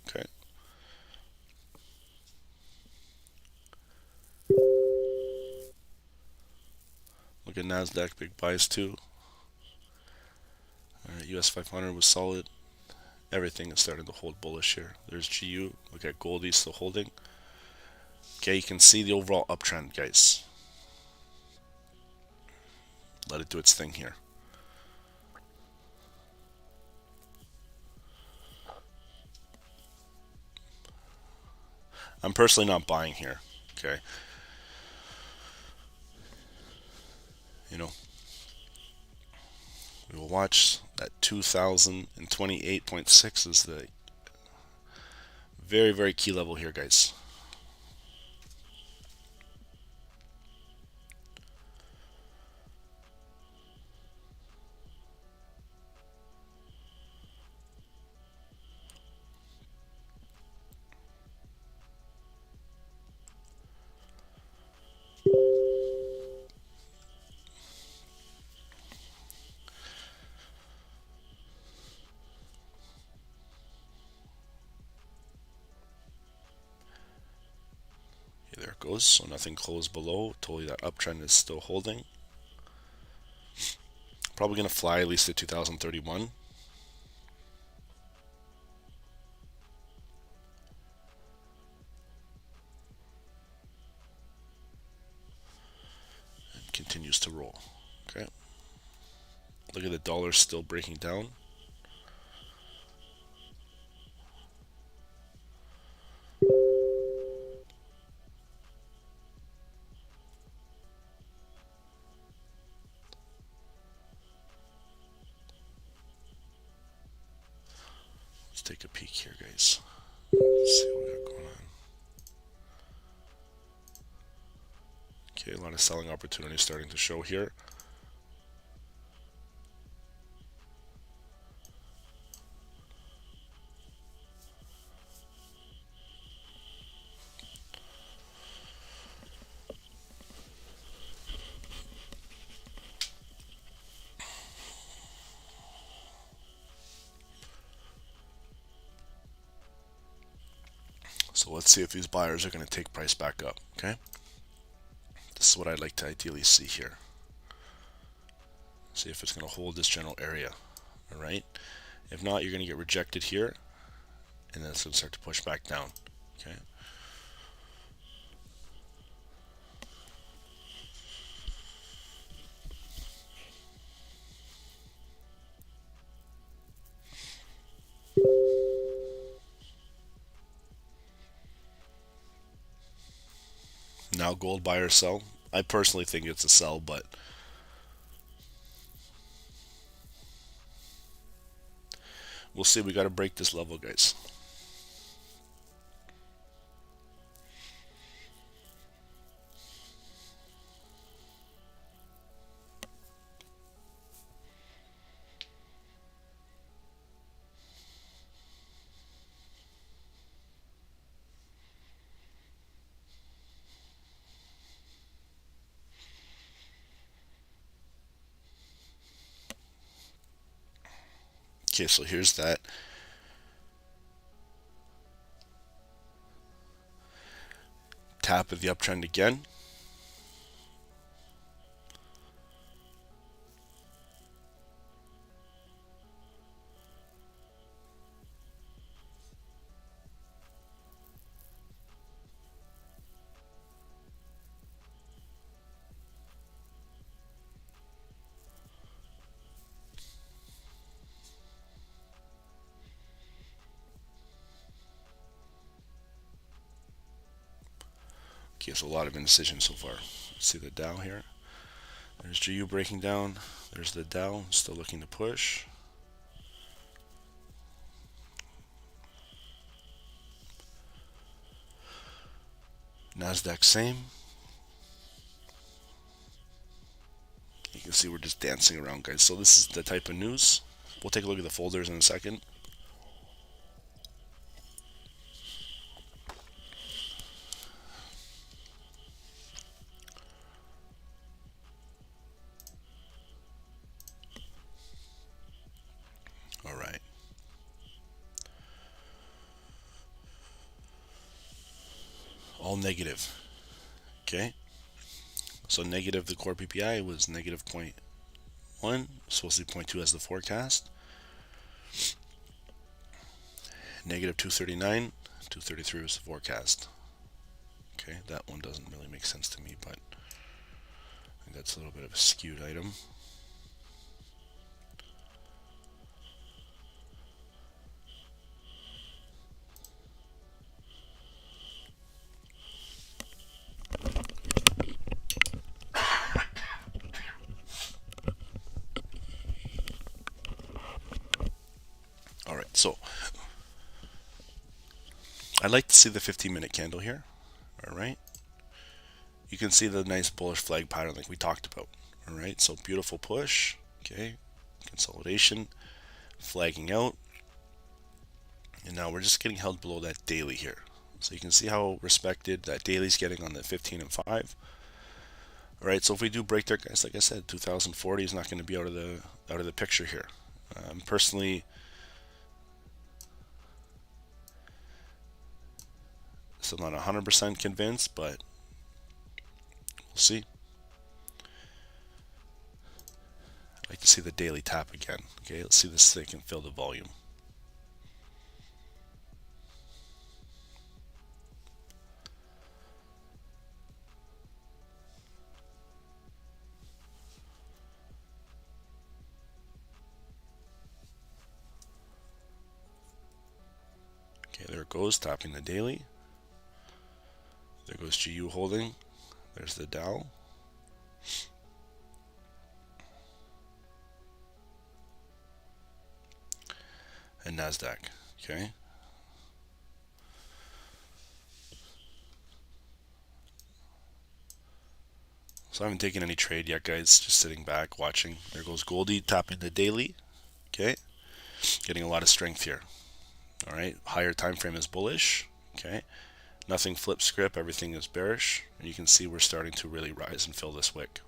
Okay. Look at NASDAQ, big buys too. Alright, US 500 was solid. Everything is starting to hold bullish here. There's GU. Look at Goldie still holding. Okay, you can see the overall uptrend, guys. Let it do its thing here. I'm personally not buying here. Okay. You know, we will watch that 2028.6 is the very, very key level here, guys. goes. So nothing closed below. Told you that uptrend is still holding. Probably going to fly at least to 2031. And continues to roll. Okay. Look at the dollar still breaking down. Let's take a peek here, guys. Let's see what we got going on. Okay, a lot of selling opportunities starting to show here. So let's see if these buyers are going to take price back up, okay? This is what I'd like to ideally see here. See if it's going to hold this general area, all right? If not, you're going to get rejected here, and then it's going to start to push back down, okay? Now gold buy or sell. I personally think it's a sell, but we'll see. We got to break this level, guys. Okay, so here's that. Tap of the uptrend again. Okay, so a lot of indecision so far. See the Dow here. There's GU breaking down. There's the Dow still looking to push. Nasdaq same. You can see we're just dancing around, guys. So this is the type of news. We'll take a look at the folders in a second. All right. All negative. Okay. So negative, the core PPI was negative 0.1. Supposed to be 0.2 as the forecast. Negative 239. 233 was the forecast. Okay, that one doesn't really make sense to me, but I think that's a little bit of a skewed item. Alright, so I'd like to see the 15-minute candle here. Alright. You can see the nice bullish flag pattern like we talked about. Alright, so beautiful push. Okay. Consolidation. Flagging out. And now we're just getting held below that daily here. So you can see how respected that daily's getting on the 15 and 5. Alright, so if we do break there, guys, like I said, 2040 is not going to be out of the picture here. Personally, still not 100% convinced, but See? I'd like to see the daily tap again. Okay, let's see this thing can fill the volume. Okay, there it goes, tapping the daily. There goes GU holding. There's the Dow. And NASDAQ. Okay. So I haven't taken any trade yet, guys. Just sitting back, watching. There goes Goldie tapping the daily. Okay. Getting a lot of strength here. All right. Higher time frame is bullish. Okay. Nothing flip script. Everything is bearish. And you can see we're starting to really rise and fill this wick.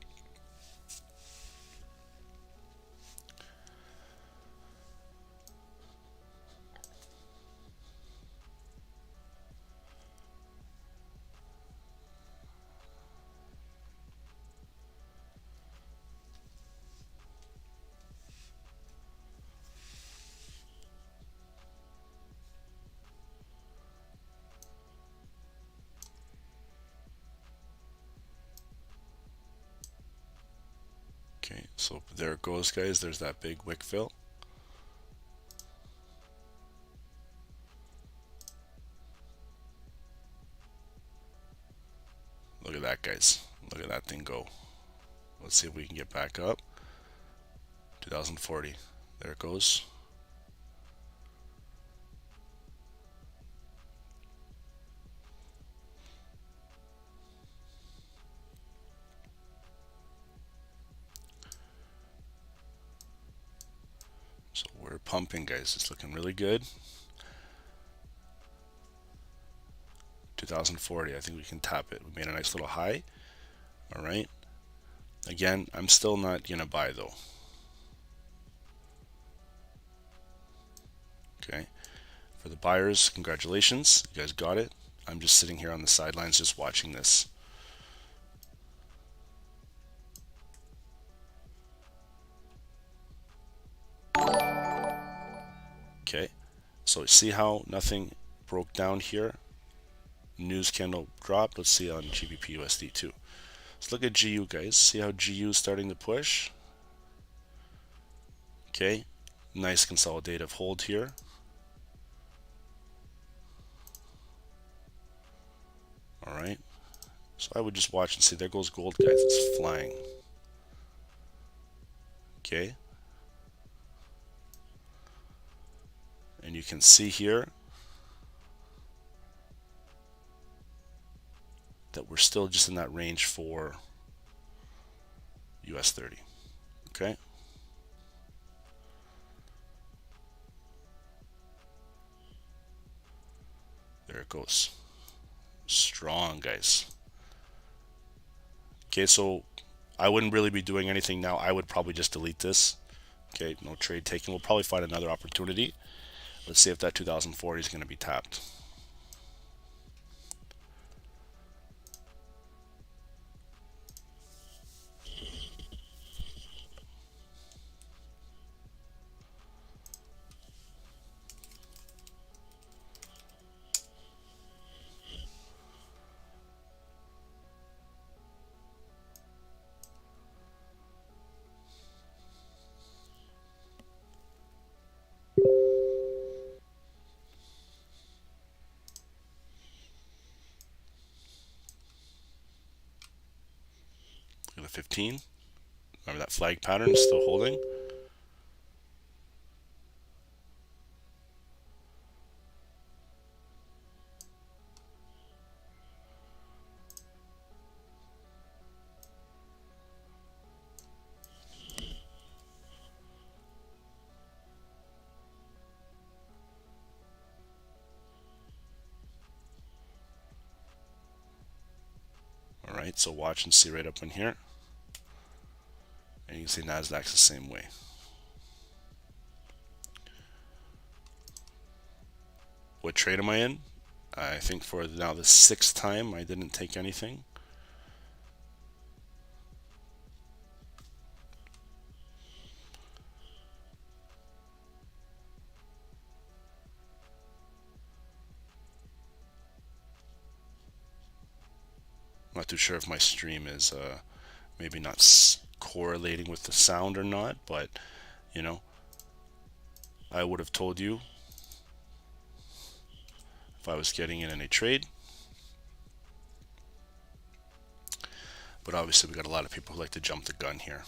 Okay, so there it goes, guys. There's that big wick fill. Look at that, guys. Look at that thing go. Let's see if we can get back up. 2040. There it goes. So we're pumping, guys. It's looking really good. 2040. I think we can tap it. We made a nice little high. All right. Again, I'm still not gonna buy though. Okay. For the buyers, congratulations. You guys got it. I'm just sitting here on the sidelines just watching this. Okay. So see how nothing broke down here? News candle dropped. Let's see on GBP USD too. Let's look at GU, guys. See how GU is starting to push? Okay. Nice consolidative hold here. All right. So I would just watch and see. There goes gold, guys. It's flying. Okay. And you can see here that we're still just in that range for US 30. Okay. There it goes. Strong, guys. Okay, so I wouldn't really be doing anything now. I would probably just delete this. Okay, no trade taking. We'll probably find another opportunity. Let's see if that 2040 is going to be tapped. Look at the 15. Remember that flag pattern is still holding. Alright, so watch and see right up in here. And you can see NASDAQ's the same way. What trade am I in? I think for now the 6th time I didn't take anything. not too sure if my stream is maybe not correlating with the sound or not, but you know, I would have told you if I was getting in a trade. But obviously we got a lot of people who like to jump the gun here.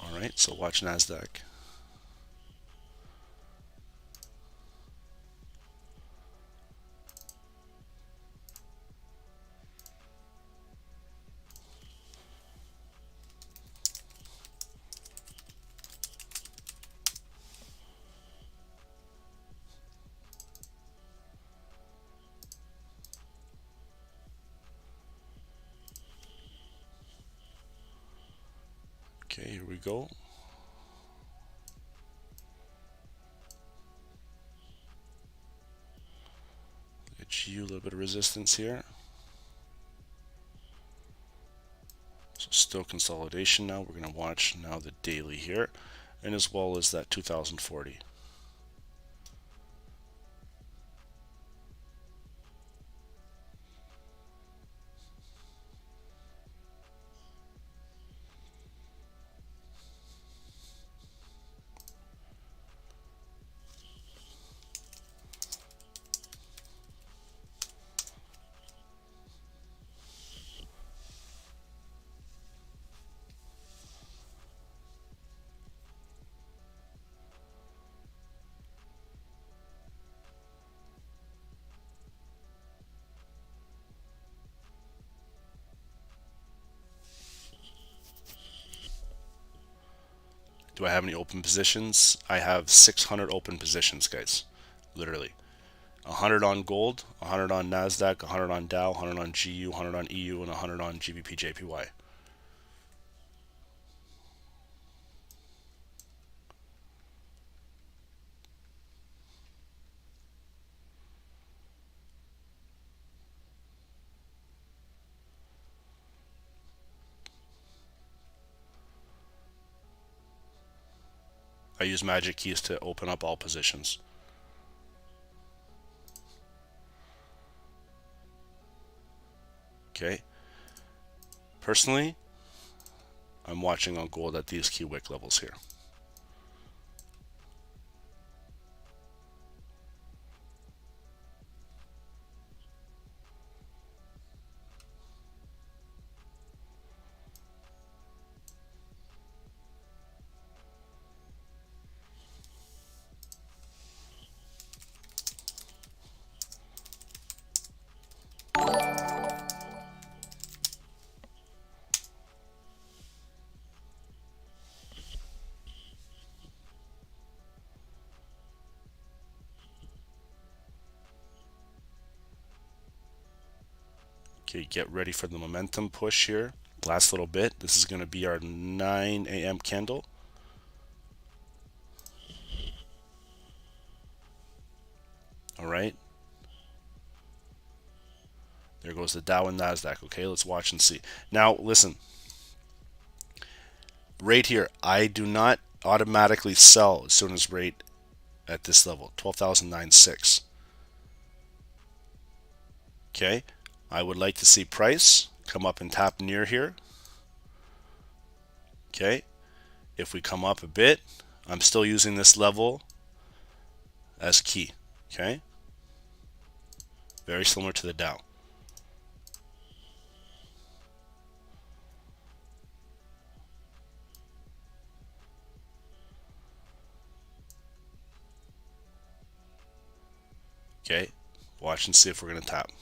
All right, so watch NASDAQ. Okay, here we go. Get you a little bit of resistance here. So still consolidation now. We're going to watch now the daily here, and as well as that 2040. Do I have any open positions? I have 600 open positions, guys. Literally. 100 on gold, 100 on NASDAQ, 100 on Dow, 100 on GU, 100 on EU, and 100 on GBP JPY. I use magic keys to open up all positions. Okay. Personally, I'm watching on gold at these key wick levels here. Okay, get ready for the momentum push here. Last little bit. This is going to be our 9 a.m. candle. All right. There goes the Dow and NASDAQ. Okay, let's watch and see. Now, listen. Right here, I do not automatically sell as soon as rate at this level, 12,096. Okay, I would like to see price come up and tap near here. Okay, if we come up a bit, I'm still using this level as key. Okay, very similar to the Dow. Okay, watch and see if we're going to tap.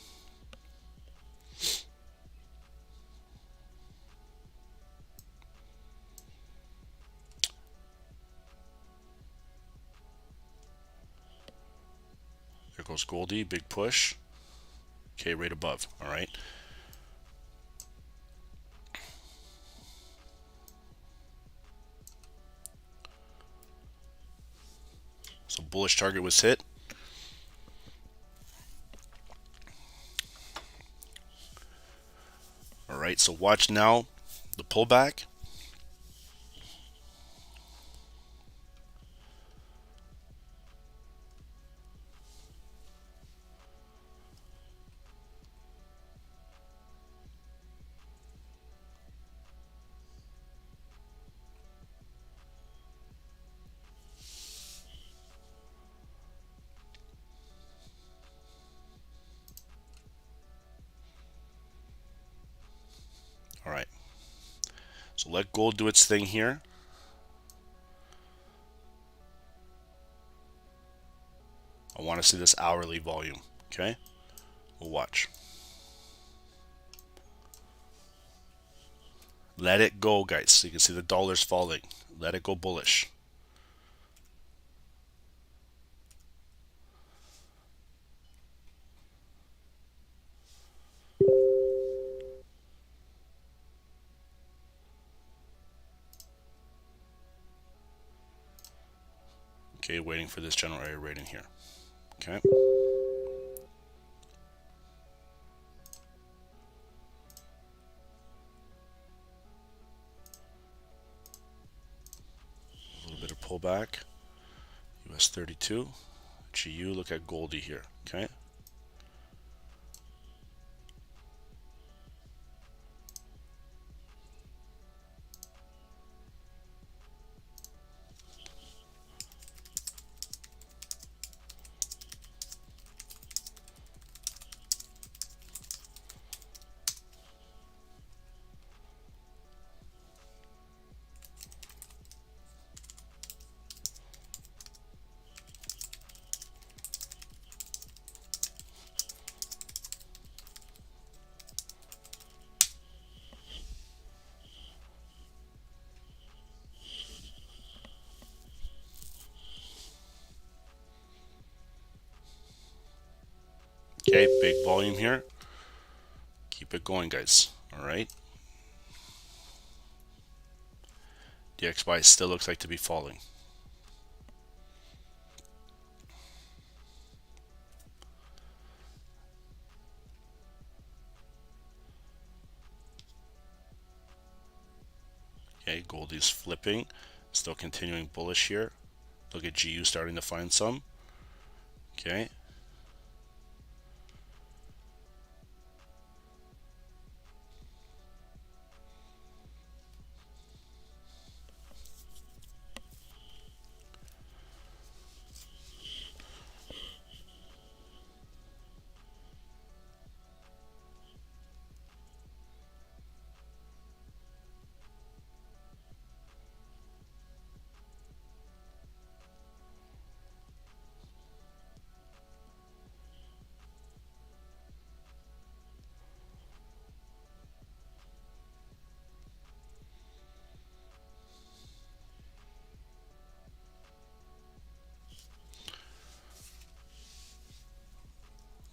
There goes Goldie, big push. Okay, right above. All right. bullish target was hit. All right, so watch now the pullback. All right, so let gold do its thing here. I want to see this hourly volume. Okay, we'll watch. Let it go, guys. So you can see the dollar's falling. Let it go bullish. Okay, waiting for this general area rating here. Okay. A little bit of pullback. US 32. GU, look at Goldie here. Okay. Okay, big volume here. Keep it going, guys. All right. DXY still looks like to be falling. Okay, Goldie's flipping. Still continuing bullish here. Look at GU starting to find some. Okay.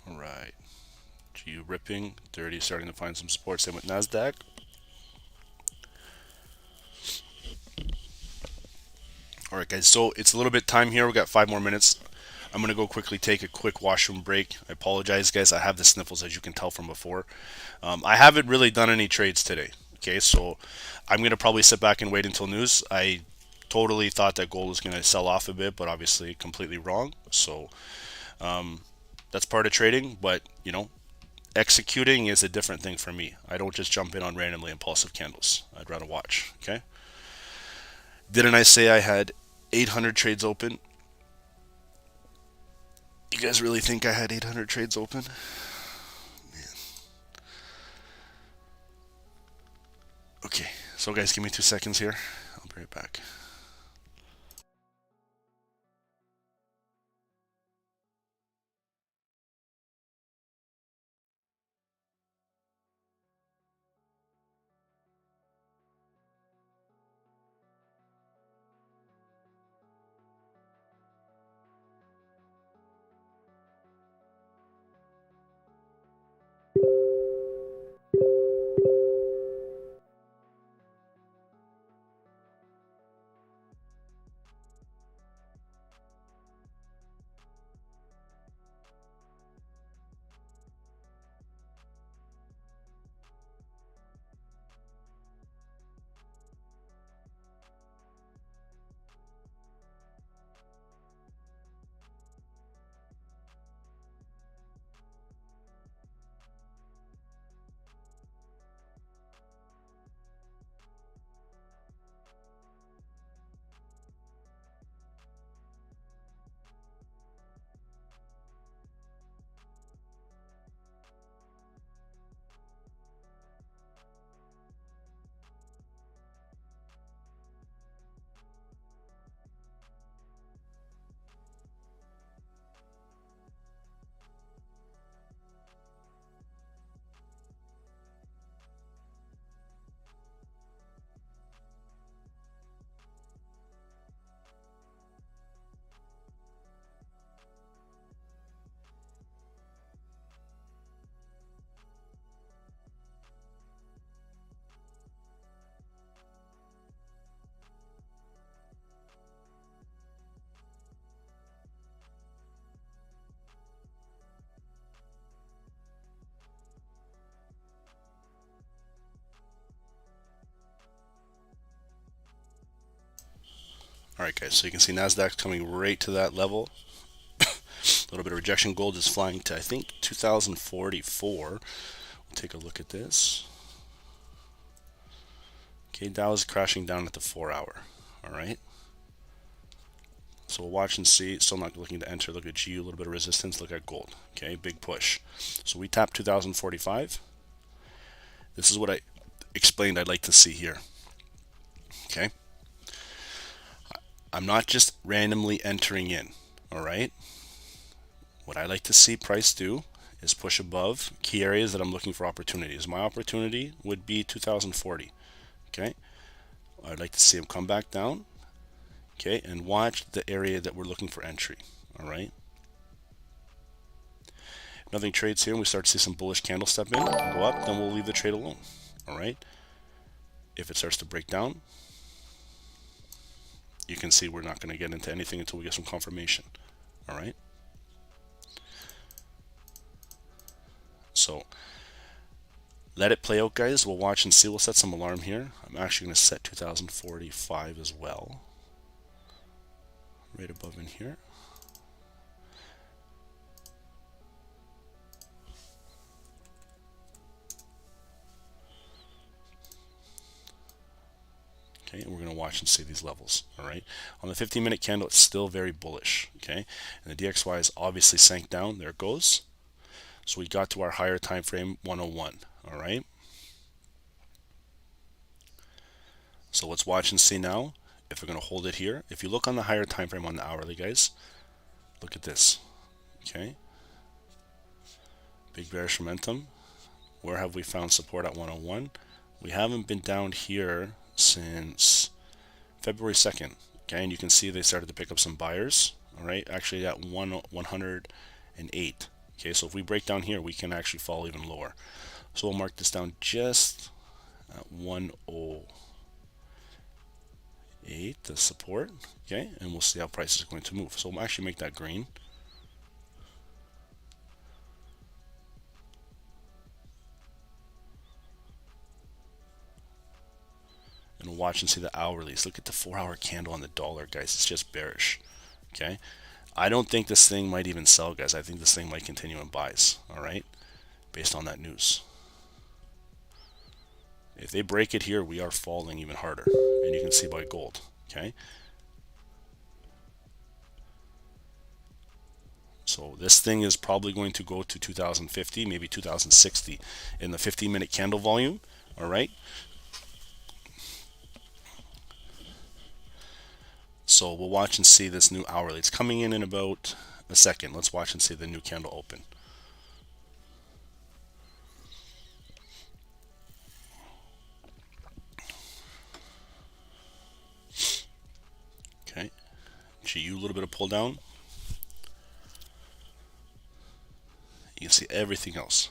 All right. GU ripping. 30 starting to find some support. Same with NASDAQ. All right, guys. So it's a little bit time here. We got 5 more minutes. I'm going to go quickly take a quick washroom break. I apologize, guys. I have the sniffles, as you can tell from before. I haven't really done any trades today. Okay, so I'm going to probably sit back and wait until news. I totally thought that gold was going to sell off a bit, but obviously completely wrong. So that's part of trading, but you know, executing is a different thing for me. I don't just jump in on randomly impulsive candles. I'd rather watch. Okay. Didn't I say I had 800 trades open? You guys really think I had 800 trades open? Man. Okay, so guys, give me 2 seconds here. I'll be right back. All right, guys, so you can see NASDAQ coming right to that level. A little bit of rejection. Gold is flying to, I think, 2044. We'll take a look at this. Okay, Dow is crashing down at the 4 hour. All right. So we'll watch and see. Still not looking to enter. Look at GU, a little bit of resistance. Look at gold. Okay, big push. So we tapped 2045. This is what I explained I'd like to see here. Okay. I'm not just randomly entering in. All right. What I like to see price do is push above key areas that I'm looking for opportunities. My opportunity would be 2040. Okay. I'd like to see them come back down. Okay, and watch the area that we're looking for entry. All right. If nothing trades here and we start to see some bullish candle step in and go up, then we'll leave the trade alone. All right. If it starts to break down, you can see we're not going to get into anything until we get some confirmation. All right. So let it play out, guys. We'll watch and see. We'll set some alarm here. I'm actually going to set 2045 as well. Right above in here. Okay, and we're going to watch and see these levels. All right. On the 15-minute candle, it's still very bullish. Okay, and the DXY is obviously sank down. There it goes. So we got to our higher time frame 101. All right. So let's watch and see now if we're going to hold it here. If you look on the higher time frame on the hourly, guys, look at this. Okay, big bearish momentum. Where have we found support at 101? We haven't been down here since February 2nd. Okay, and you can see they started to pick up some buyers. All right, actually at 108. Okay, so if we break down here, we can actually fall even lower. So we'll mark this down just at 108, the support. Okay, and we'll see how price is going to move. So we'll actually make that green. And we'll watch and see the hourlies. Look at the 4-hour candle on the dollar, guys. It's just bearish. Okay, I don't think this thing might even sell, guys. I think this thing might continue in buys. All right, based on that news. If they break it here, we are falling even harder, and you can see by gold. Okay, so this thing is probably going to go to 2050, maybe 2060 in the 15-minute candle volume. All right. So we'll watch and see this new hourly. It's coming in about a second. Let's watch and see the new candle open. Okay, GU, a little bit of pull down. You can see everything else.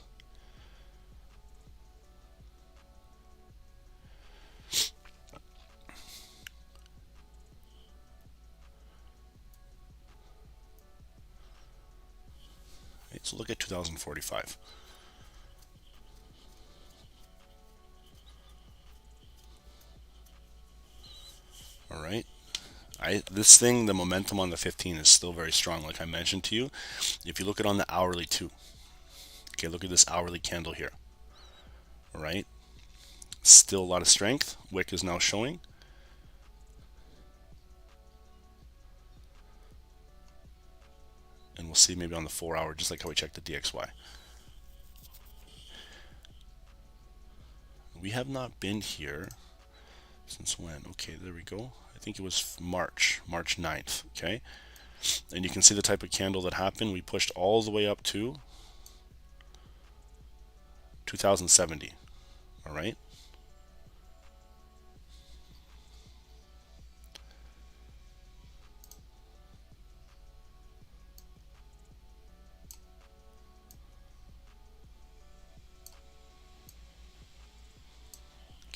Okay, so look at 2045. All right. This thing, the momentum on the 15 is still very strong, like I mentioned to you. If you look at on the hourly too. Okay, look at this hourly candle here. All right. Still a lot of strength. Wick is now showing. And we'll see maybe on the 4-hour, just like how we checked the DXY. We have not been here since when? Okay, there we go. I think it was March 9th. Okay, and you can see the type of candle that happened. We pushed all the way up to 2070. All right.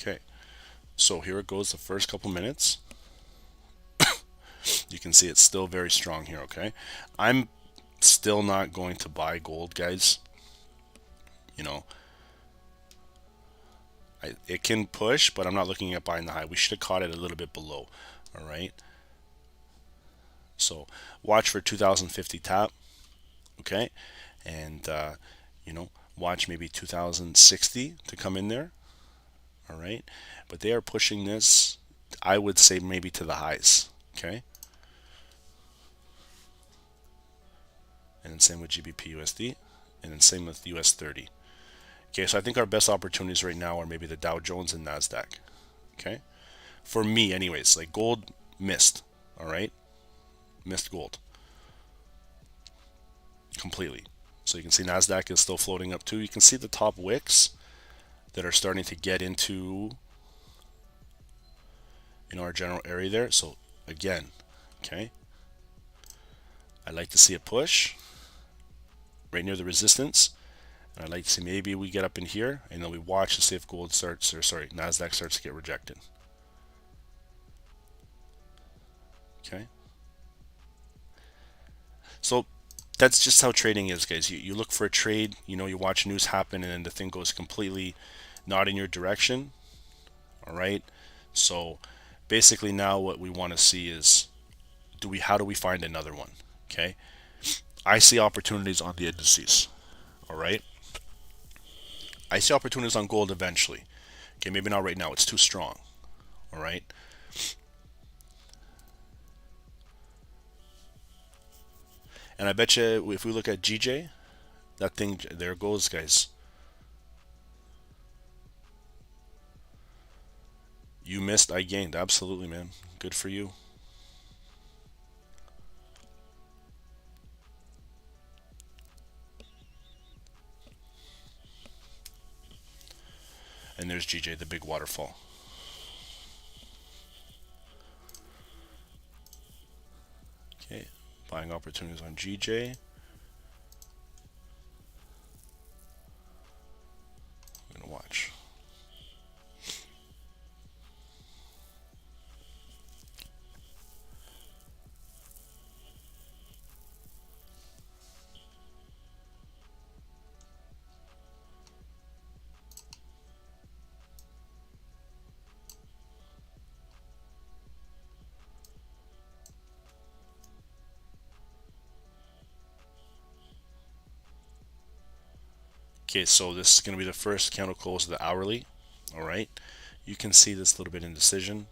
Okay, so here it goes, the first couple minutes. You can see it's still very strong here. Okay, I'm still not going to buy gold, guys. You know, it can push, but I'm not looking at buying the high. We should have caught it a little bit below. All right, So watch for 2050 tap, okay, and you know, watch maybe 2060 to come in there. All right, but they are pushing this, I would say, maybe to the highs, okay. And then same with GBP USD, and then same with US 30. Okay, so I think our best opportunities right now are maybe the Dow Jones and NASDAQ. Okay, for me anyways. Like gold missed, all right, missed gold completely. So you can see NASDAQ is still floating up too. You can see the top wicks that are starting to get into, you know, our general area there. So again, okay, I'd like to see a push right near the resistance. And I'd like to see maybe we get up in here and then we watch to see if gold starts, or sorry, NASDAQ starts to get rejected. Okay. So that's just how trading is, guys. You look for a trade, you know, you watch news happen and then the thing goes completely not in your direction. All right. So basically now what we want to see is, how do we find another one? Okay. I see opportunities on the indices. All right. I see opportunities on gold eventually. Okay, maybe not right now. It's too strong. All right. And I bet you if we look at GJ, that thing, there it goes, guys. You missed, I gained. Absolutely, man. Good for you. And there's GJ, the big waterfall. Okay, buying opportunities on GJ. I'm gonna watch. Okay, so this is going to be the first candle close of the hourly. All right, you can see this little bit indecision.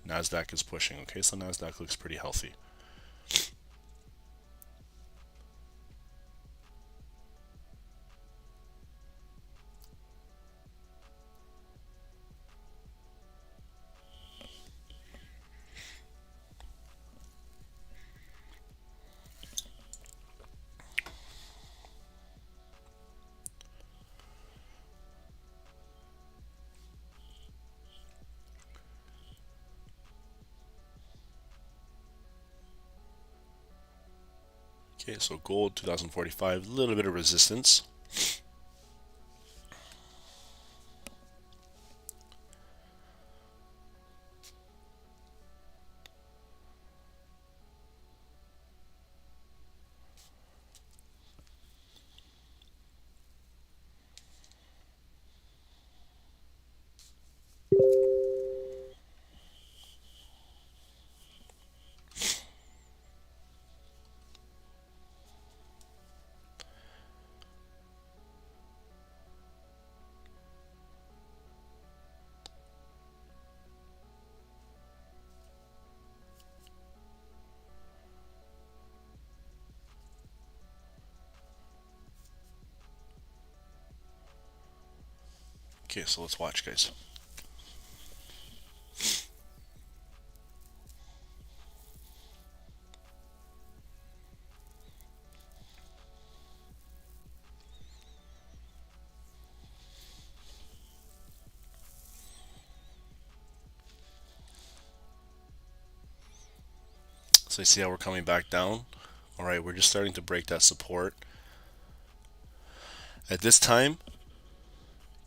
NASDAQ is pushing. Okay, so NASDAQ looks pretty healthy. Okay, so gold 2045, a little bit of resistance. Okay, so let's watch, guys. So you see how we're coming back down? All right, we're just starting to break that support. At this time,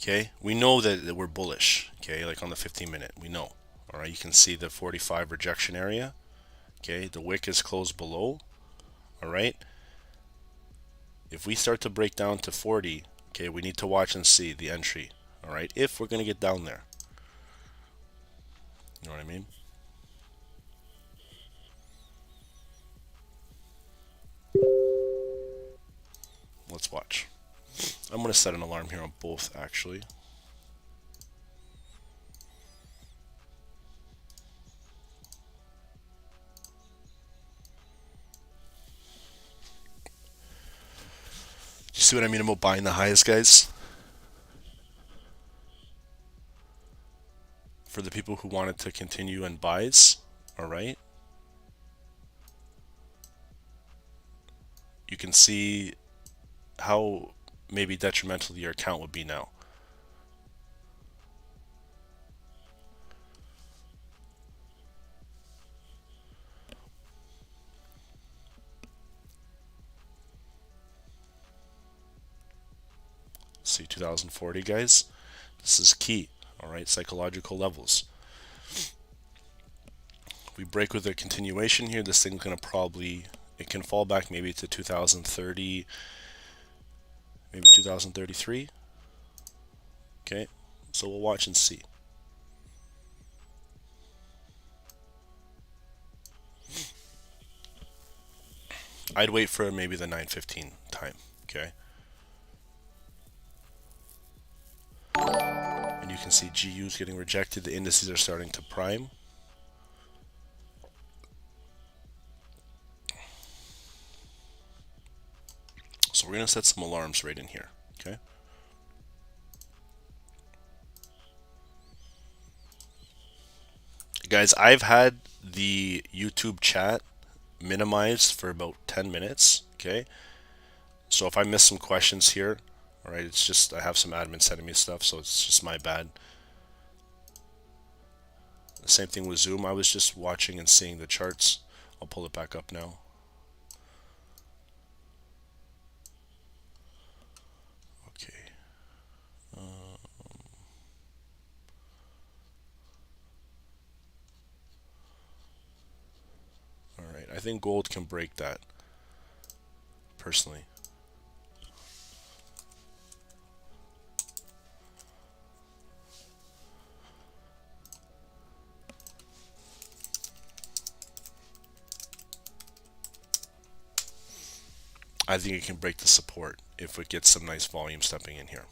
okay, we know that we're bullish, okay, like on the 15-minute, we know. All right, you can see the 45 rejection area. Okay, the wick is closed below. All right, if we start to break down to 40, okay, we need to watch and see the entry. All right, if we're going to get down there. You know what I mean? Let's watch. I'm going to set an alarm here on both, actually. You see what I mean about buying the highest, guys? For the people who wanted to continue and buys, all right? You can see how maybe detrimental your account would be now. See 2040, guys? This is key, all right? Psychological levels. If we break with a continuation here, this thing's going to probably, it can fall back maybe to 2030, maybe 2033. Okay, so we'll watch and see. I'd wait for maybe the 9:15 time, okay? And you can see GU's getting rejected. The indices are starting to prime. So we're going to set some alarms right in here, okay? Guys, I've had the YouTube chat minimized for about 10 minutes, okay? So if I miss some questions here, all right, it's just I have some admin sending me stuff, so it's just my bad. The same thing with Zoom. I was just watching and seeing the charts. I'll pull it back up now. Okay. All right, I think gold can break that, personally. I think it can break the support if it gets some nice volume stepping in here.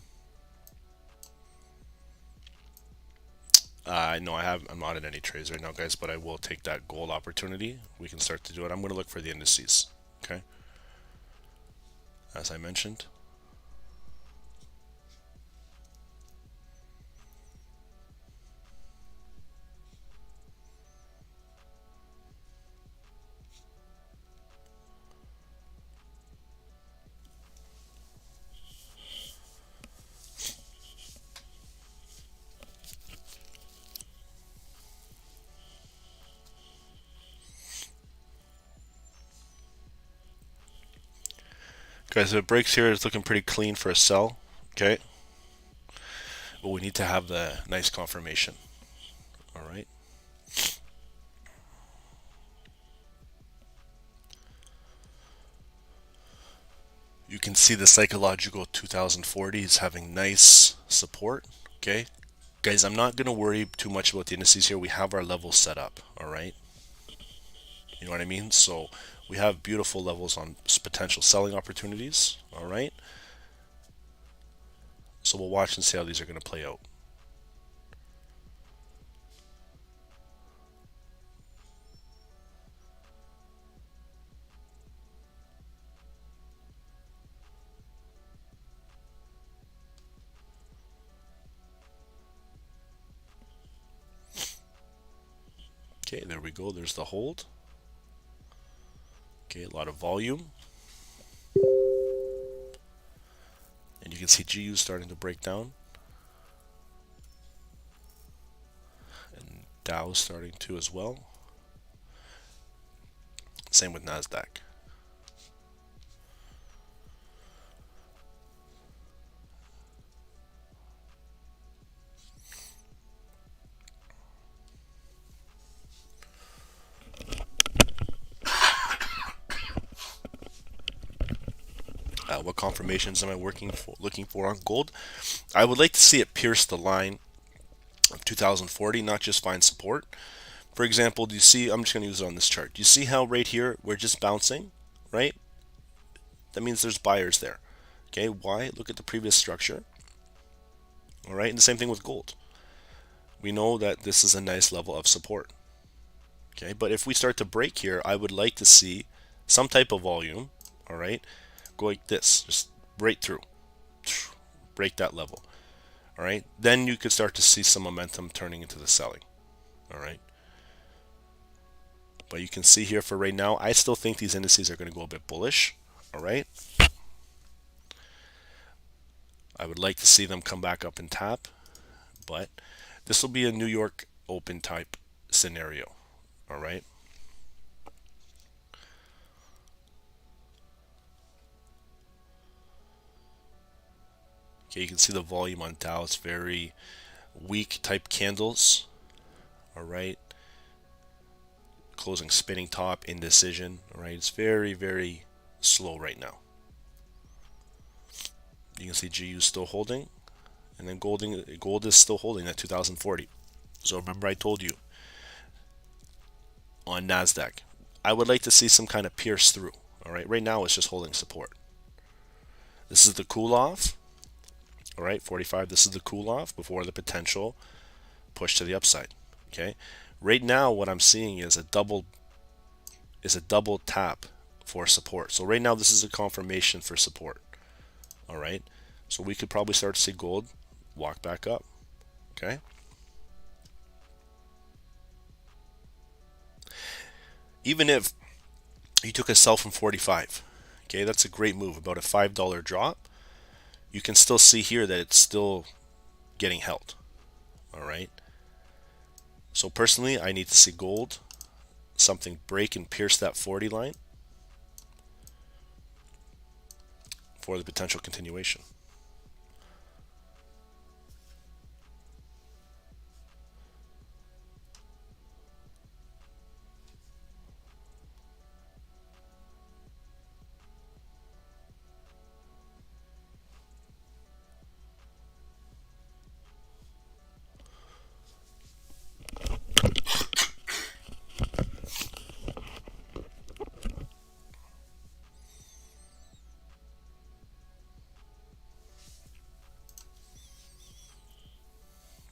No, I'm not in any trades right now, guys, but I will take that gold opportunity. We can start to do it. I'm going to look for the indices, okay? As I mentioned. Guys, if it breaks here, it's looking pretty clean for a sell, okay? But we need to have the nice confirmation, all right? You can see the psychological 2040 is having nice support, okay? Guys, I'm not going to worry too much about the indices here. We have our levels set up, all right? You know what I mean? So we have beautiful levels on potential selling opportunities, all right? So we'll watch and see how these are going to play out. Okay, there we go. There's the hold. Okay, a lot of volume. And you can see GU starting to break down. And Dow starting to as well. Same with NASDAQ. What confirmations am I looking for on gold? I would like to see it pierce the line of 2040, not just find support. For example, do you see, I'm just going to use it on this chart. Do you see how right here we're just bouncing, right? That means there's buyers there. Okay, why? Look at the previous structure. All right, and the same thing with gold. We know that this is a nice level of support. Okay, but if we start to break here, I would like to see some type of volume, all right, go like this, just right through, break that level, all right, then you could start to see some momentum turning into the selling, all right. But you can see here for right now, I still think these indices are going to go a bit bullish, all right. I would like to see them come back up and tap, but this will be a New York open type scenario, all right. Okay, you can see the volume on Dow. It's very weak type candles, all right. Closing spinning top, indecision, all right. It's very, very slow right now. You can see GU still holding, and then gold is still holding at 2040. So remember I told you on NASDAQ, I would like to see some kind of pierce through, all right. Right now it's just holding support. This is the cool off, all right, 45. This is the cool off before the potential push to the upside. Okay, right now what I'm seeing is a double tap for support. So right now this is a confirmation for support. All right, so we could probably start to see gold walk back up. Okay, even if you took a sell from 45, okay, that's a great move, about a $5 drop. You can still see here that it's still getting held. All right, so personally I need to see gold something break and pierce that 40 line for the potential continuation.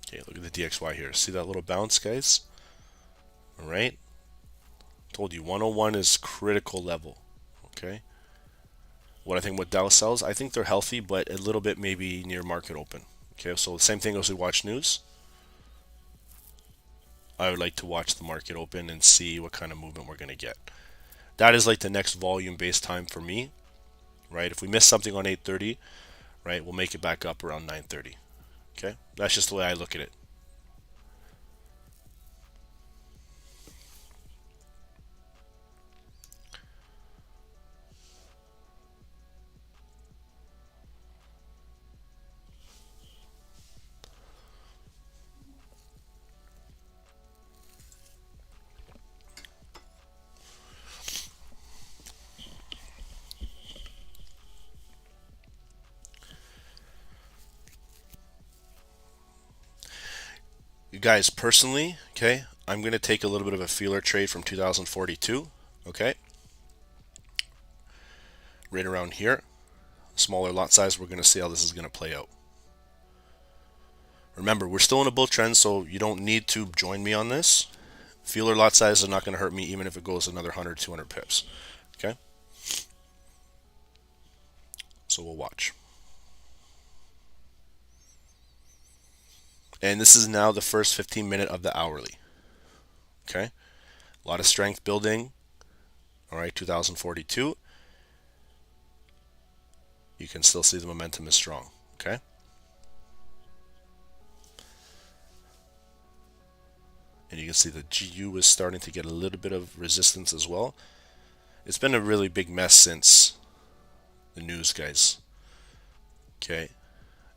Okay, look at the DXY here. See that little bounce, guys? All right. Told you 101 is critical level. Okay. What I think with Dow sells, I think they're healthy, but a little bit maybe near market open. Okay, so same thing as we watch news. I would like to watch the market open and see what kind of movement we're going to get. That is like the next volume-based time for me, right? If we miss something on 8:30, right, we'll make it back up around 9:30. Okay, that's just the way I look at it. You guys, personally, okay, I'm going to take a little bit of a feeler trade from 2042, okay, right around here. Smaller lot size, we're going to see how this is going to play out. Remember, we're still in a bull trend, so you don't need to join me on this. Feeler lot size is not going to hurt me even if it goes another 100, 200 pips, okay? So we'll watch. And this is now the first 15 minute of the hourly. Okay, a lot of strength building. All right, 2042. You can still see the momentum is strong. Okay. And you can see the GU is starting to get a little bit of resistance as well. It's been a really big mess since the news, guys. Okay.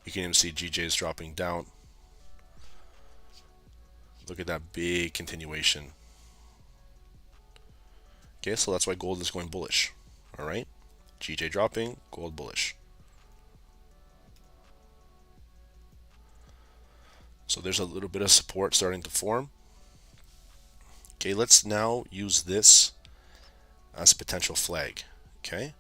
You can even see GJ is dropping down. Look at that big continuation. Okay, so that's why gold is going bullish. All right, GJ dropping, gold bullish. So there's a little bit of support starting to form. Okay, let's now use this as a potential flag. Okay.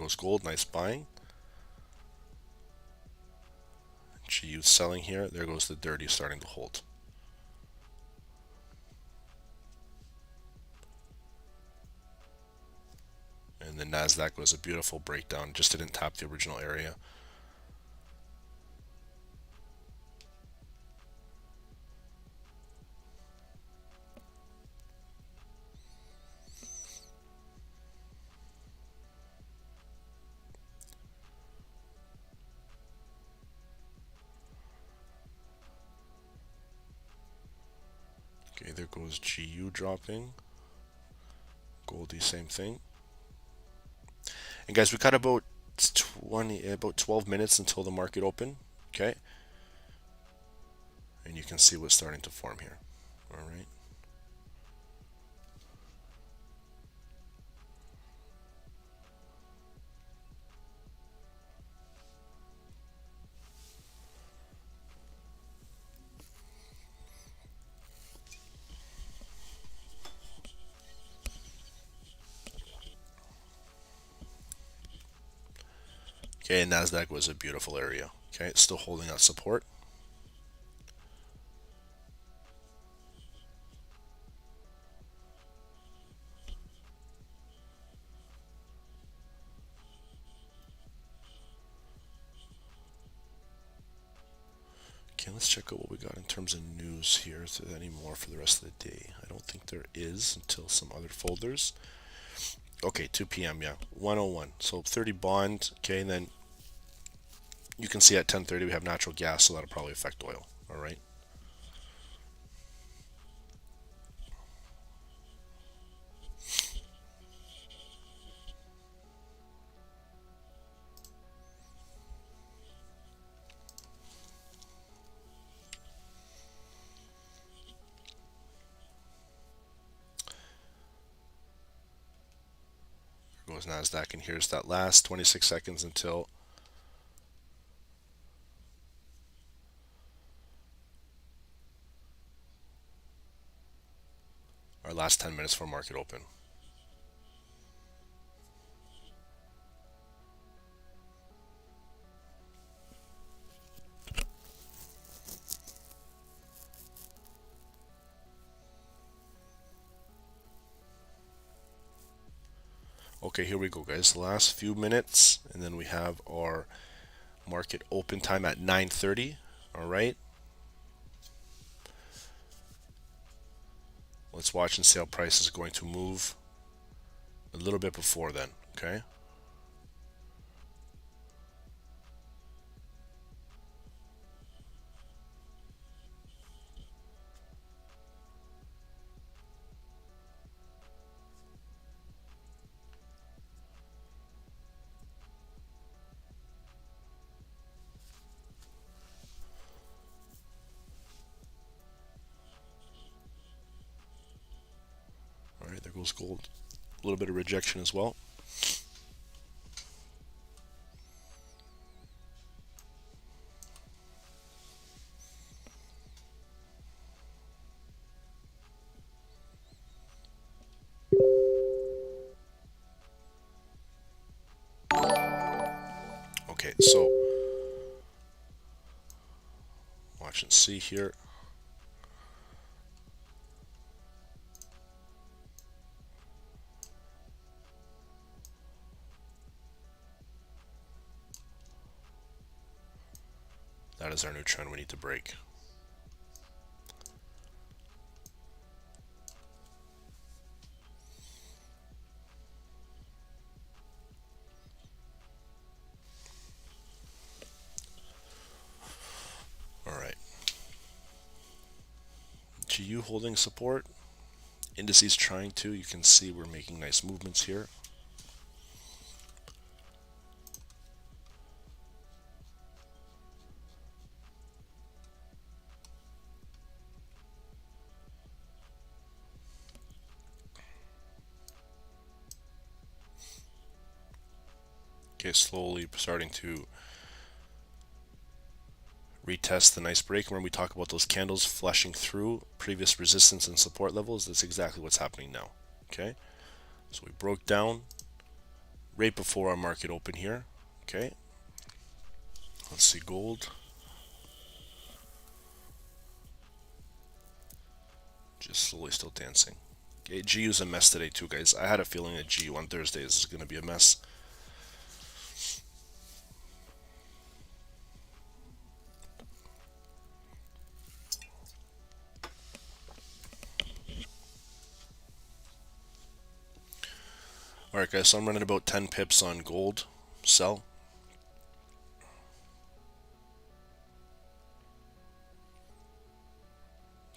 goes gold, nice buying. GU selling here. There goes the dirty starting to hold. And the Nasdaq was a beautiful breakdown. Just didn't tap the original area. Okay, there goes GU dropping. Goldie, same thing. And guys, we got about 12 minutes until the market open. Okay, and you can see what's starting to form here. All right. Okay, and Nasdaq was a beautiful area. Okay, it's still holding out support. Okay, let's check out what we got in terms of news here. Is there any more for the rest of the day? I don't think there is until some other folders. Okay, 2 p.m. Yeah, 101. So 30 bond. Okay, and then you can see at 10:30 we have natural gas, so that'll probably affect oil. All right. There goes Nasdaq, and here's that last 26 seconds until our last 10 minutes for market open. Okay, here we go, guys. The last few minutes, and then we have our market open time at 9:30. All right. Let's watch and see how price is going to move a little bit before then. Okay. All right, there goes gold. A little bit of rejection as well. Okay, so watch and see here. That is our new trend we need to break. All right. GU holding support. Indices trying to. You can see we're making nice movements here. Okay, slowly starting to retest the nice break. When we talk about those candles flashing through previous resistance and support levels, that's exactly what's happening now. Okay, so we broke down, right before our market open here. Okay, let's see gold. Just slowly still dancing. Okay, GU's a mess today too, guys. I had a feeling that GU on Thursdays is going to be a mess. Alright guys, so I'm running about 10 pips on gold, sell.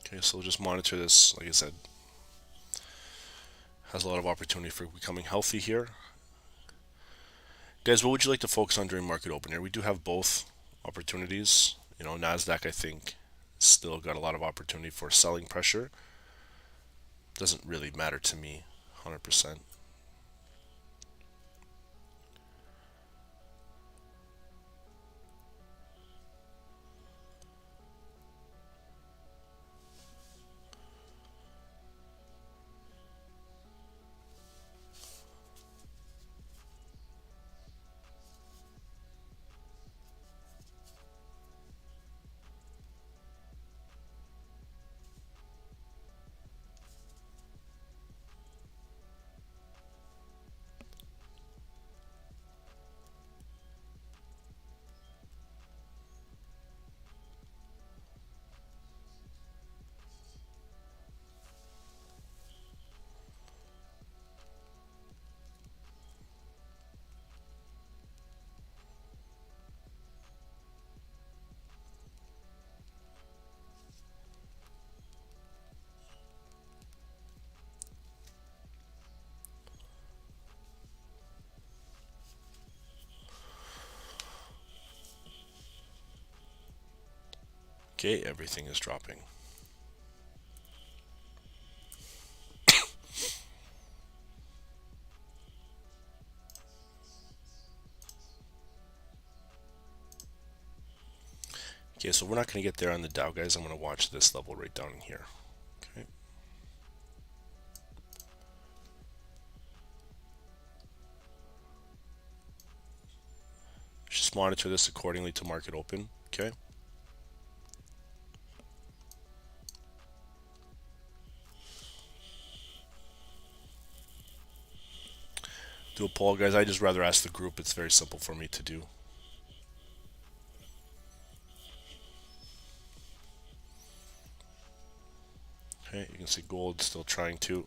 Okay, so we'll just monitor this, like I said. Has a lot of opportunity for becoming healthy here. Guys, what would you like to focus on during market open here? We do have both opportunities. You know, NASDAQ, I think, still got a lot of opportunity for selling pressure. Doesn't really matter to me, 100%. Okay, everything is dropping. Okay, so we're not going to get there on the Dow, guys. I'm going to watch this level right down in here. Okay. Just monitor this accordingly to market open. Okay. Do a poll, guys. I just rather ask the group. It's very simple for me to do. Okay, you can see gold still trying to.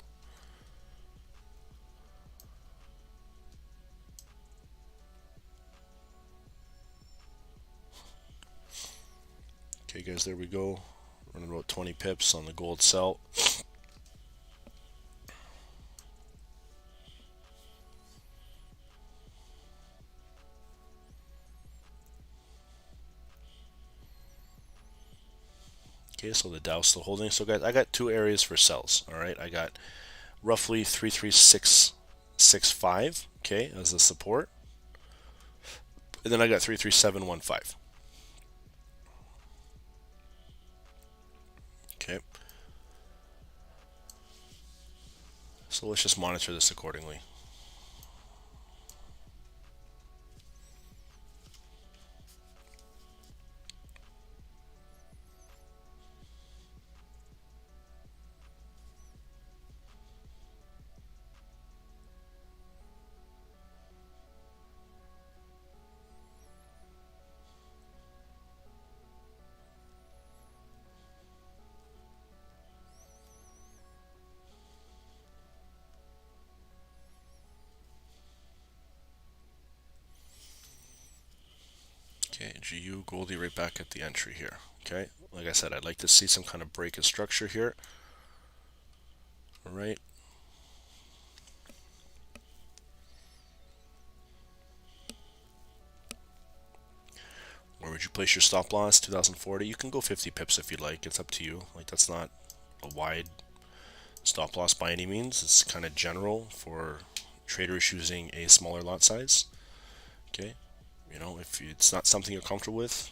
Okay, guys, there we go. Running about 20 pips on the gold sell. Okay, so the Dow's still holding. So guys, I got two areas for sells. All right, I got roughly 33665, okay, as the support, and then I got 33715. Okay, so let's just monitor this accordingly. Okay, GU Goldie right back at the entry here. Okay, like I said, I'd like to see some kind of break in structure here. All right. Where would you place your stop loss? 2040. You can go 50 pips if you'd like. It's up to you. Like, that's not a wide stop loss by any means. It's kind of general for traders using a smaller lot size. Okay, you know, if it's not something you're comfortable with,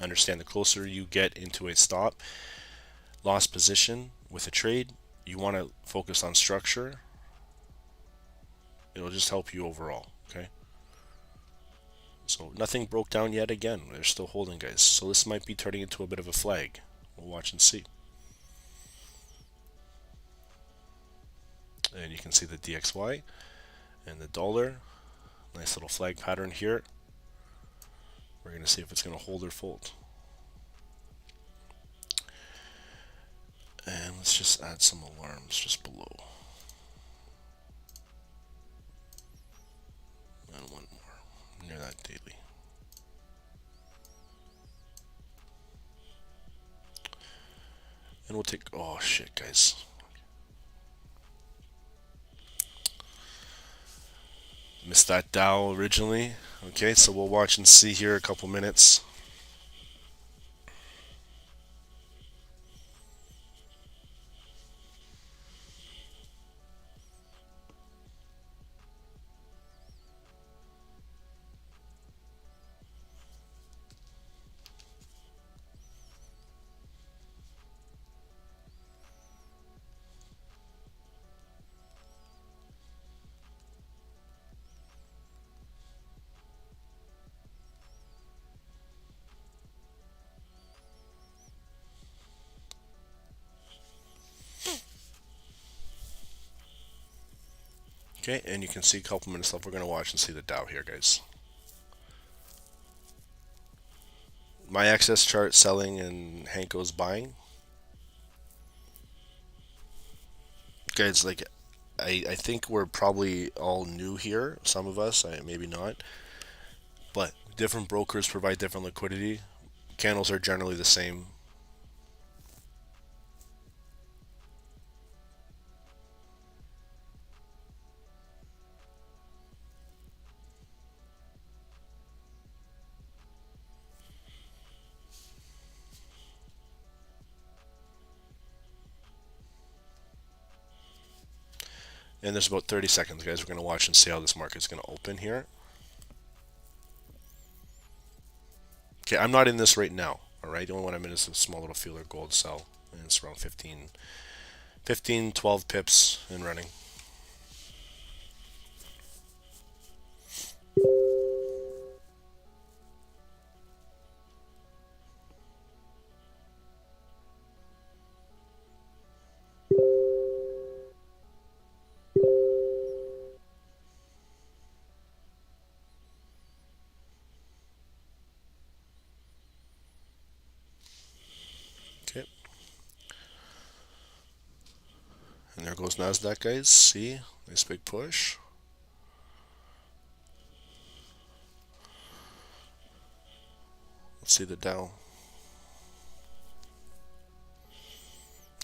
understand the closer you get into a stop loss position with a trade, you want to focus on structure It'll just help you overall, okay? So nothing broke down yet again. They're still holding, guys. So this might be turning into a bit of a flag. We'll watch and see. And you can see the DXY and the dollar. Nice little flag pattern here. We're going to see if it's going to hold or fold. And let's just add some alarms just below. And one more near that daily. And we'll take, oh shit, guys. Missed that Dow originally. Okay, so we'll watch and see here a couple minutes. Okay, and you can see a couple minutes left. We're going to watch and see the Dow here, guys. My access chart selling and Hanko's buying. Guys, like, I think we're probably all new here. Some of us, maybe not. But different brokers provide different liquidity. Candles are generally the same. And there's about 30 seconds, guys. We're going to watch and see how this market's going to open here. Okay, I'm not in this right now. Alright, the only one I'm in is a small little feeler gold sell. And it's around 15, 12 pips and running. Okay. And there goes NASDAQ, guys. See? Nice big push. Let's see the Dow.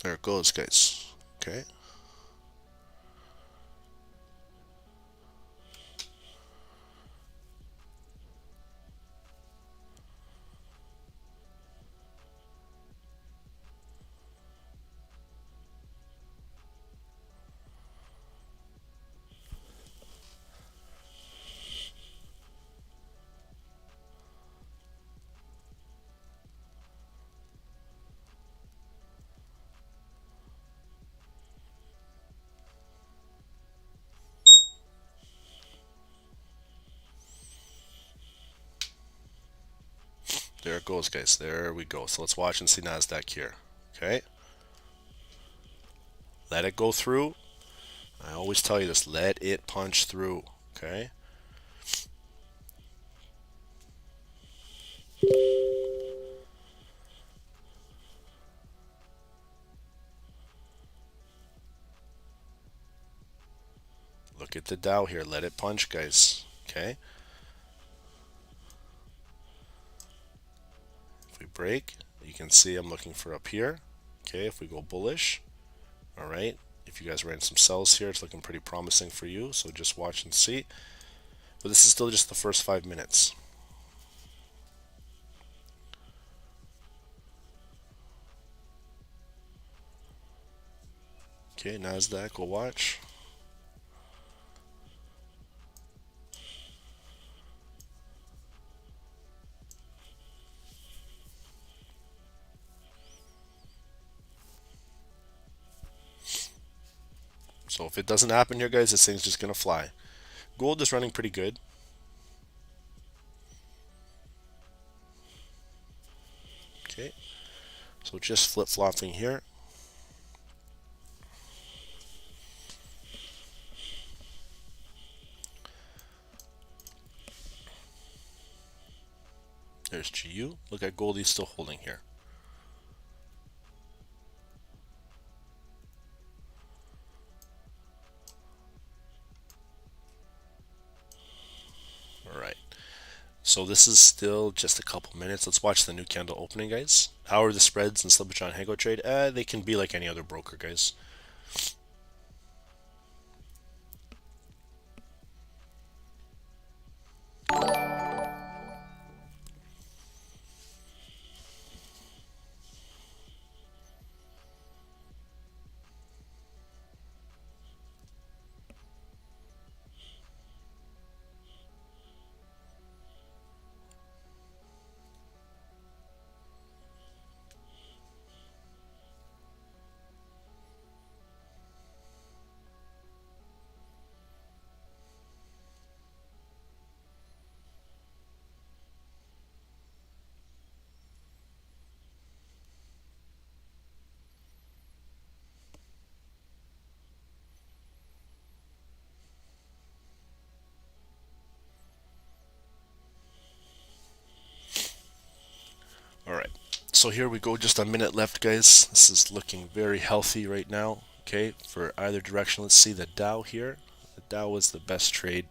There it goes, guys. Okay. There it goes, guys. There we go. So let's watch and see NASDAQ here. Okay. Let it go through. I always tell you this. Let it punch through. Okay. Look at the Dow here. Let it punch, guys. Okay. If we break, you can see I'm looking for up here. Okay, if we go bullish. Alright. If you guys ran some sells here, it's looking pretty promising for you. So just watch and see. But this is still just the first 5 minutes. Okay, NASDAQ, we'll watch. So if it doesn't happen here, guys, this thing's just going to fly. Gold is running pretty good. Okay, so just flip-flopping here. There's GU. Look at gold, he's still holding here. Alright. So this is still just a couple minutes. Let's watch the new candle opening, guys. How are the spreads and slippage on HankoTrade? They can be like any other broker, guys. Alright, so here we go, just a minute left, guys. This is looking very healthy right now, okay, for either direction. Let's see the Dow here. The Dow was the best trade,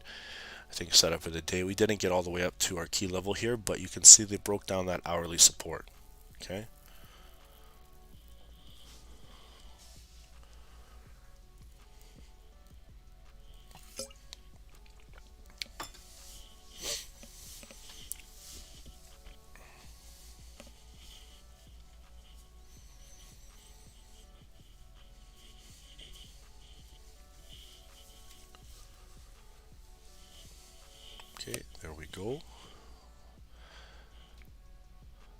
I think, set up for the day. We didn't get all the way up to our key level here, but you can see they broke down that hourly support, okay. Okay, there we go.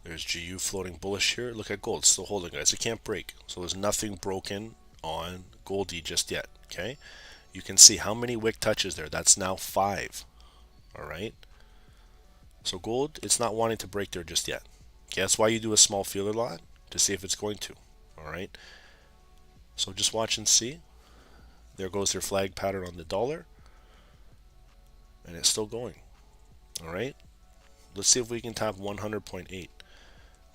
There's GU floating bullish here. Look at gold, still holding, guys. It can't break. So there's nothing broken on Goldie just yet, okay? You can see how many wick touches there. That's now 5, all right? So gold, it's not wanting to break there just yet. Okay, that's why you do a small feeler lot, to see if it's going to, all right? So just watch and see. There goes their flag pattern on the dollar. And it's still going, all right? Let's see if we can tap 100.8.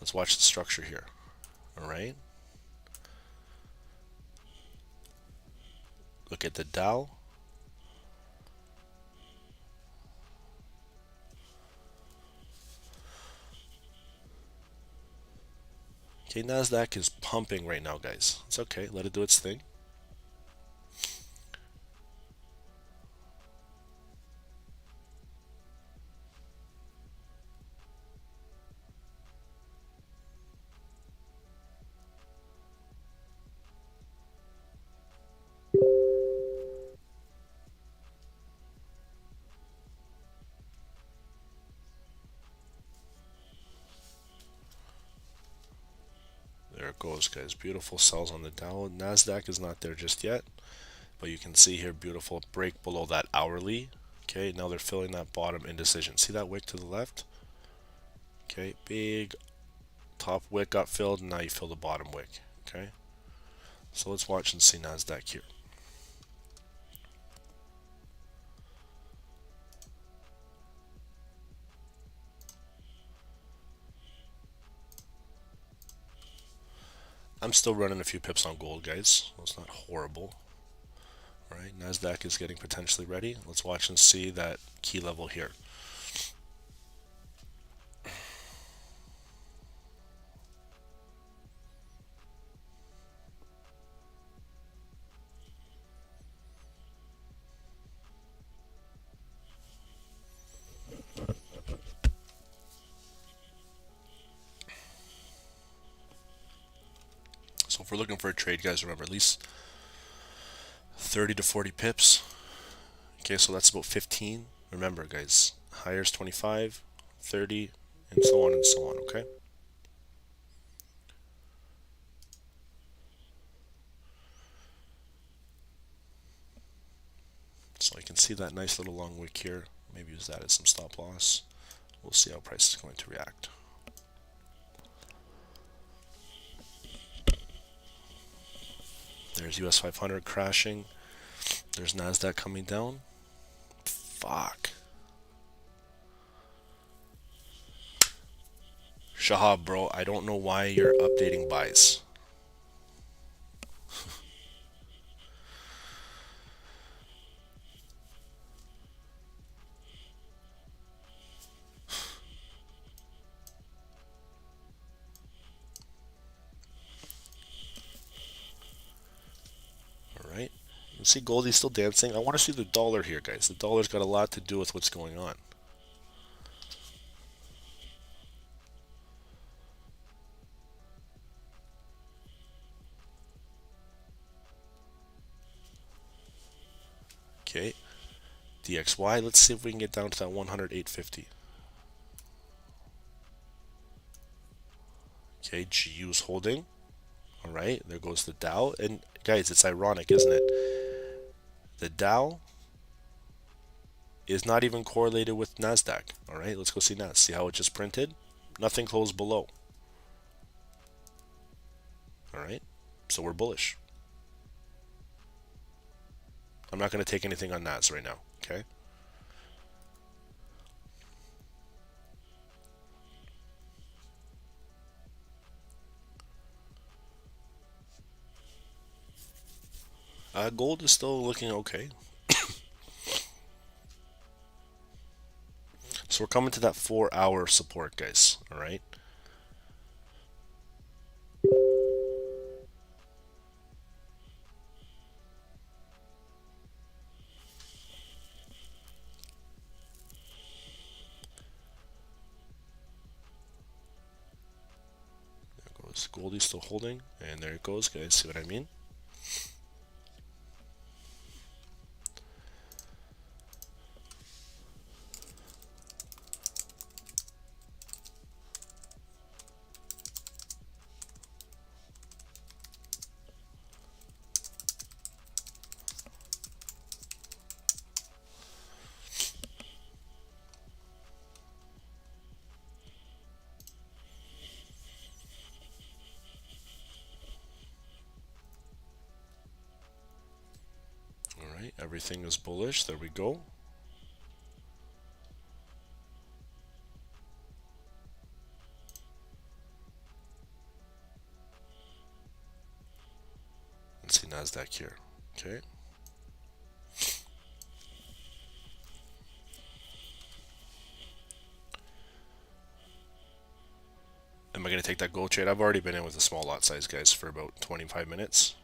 Let's watch the structure here, all right? Look at the Dow. Okay, Nasdaq is pumping right now, guys. It's okay, let it do its thing. There it goes, guys. Beautiful sells on the Dow. Nasdaq is not there just yet, but you can see here, beautiful break below that hourly. Okay, now they're filling that bottom indecision. See that wick to the left? Okay, big top wick got filled, and now you fill the bottom wick. Okay, so let's watch and see Nasdaq here. I'm still running a few pips on gold, guys. Well, it's not horrible. All right, Nasdaq is getting potentially ready. Let's watch and see that key level here. So if we're looking for a trade, guys, remember at least 30 to 40 pips. Okay, so that's about 15. Remember, guys, higher is 25, 30, and so on and so on, okay? So I can see that nice little long wick here. Maybe use that as some stop loss. We'll see how price is going to react. There's US 500 crashing. There's NASDAQ coming down. Fuck. Shahab, bro, I don't know why you're updating buys. Alright. You can see Goldie's still dancing. I want to see the dollar here, guys. The dollar's got a lot to do with what's going on. Okay. DXY, let's see if we can get down to that 108.50. Okay, GU's holding. Alright, there goes the Dow. And guys, it's ironic, isn't it? The Dow is not even correlated with NASDAQ. Alright, let's go see NAS. See how it just printed? Nothing closed below. Alright, so we're bullish. I'm not going to take anything on NAS right now, okay? Gold is still looking okay. So we're coming to that 4-hour support, guys, alright? There goes Goldie's still holding, and there it goes, guys, see what I mean? Alright, everything is bullish, there we go. Let's see NASDAQ here, okay? Am I going to take that gold trade? I've already been in with a small lot size, guys, for about 25 minutes.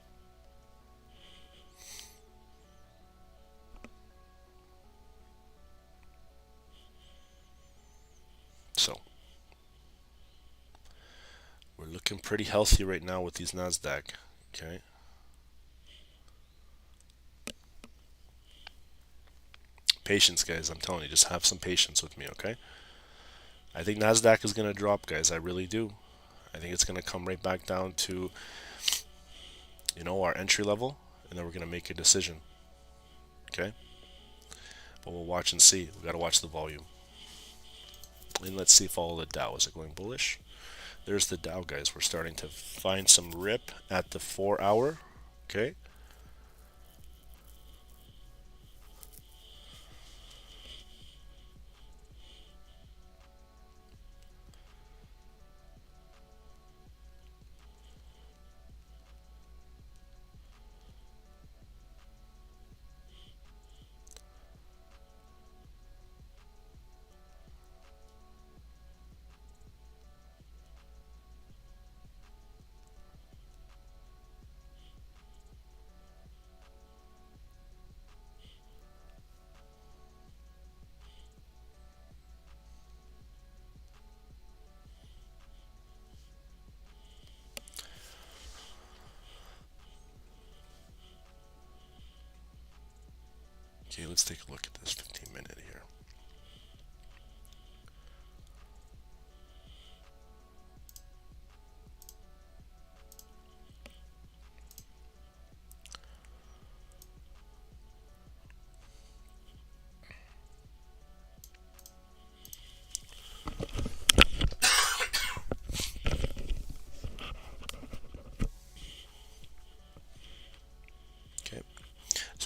So, we're looking pretty healthy right now with these NASDAQ, okay? Patience, guys, I'm telling you, just have some patience with me, okay? I think NASDAQ is going to drop, guys, I really do. I think it's going to come right back down to, you know, our entry level, and then we're going to make a decision, okay? But we'll watch and see. We got to watch the volume. And let's see if all the Dow is going bullish. There's the Dow, guys. We're starting to find some rip at the 4-hour, okay? Okay, let's take a look at this 15-minute here.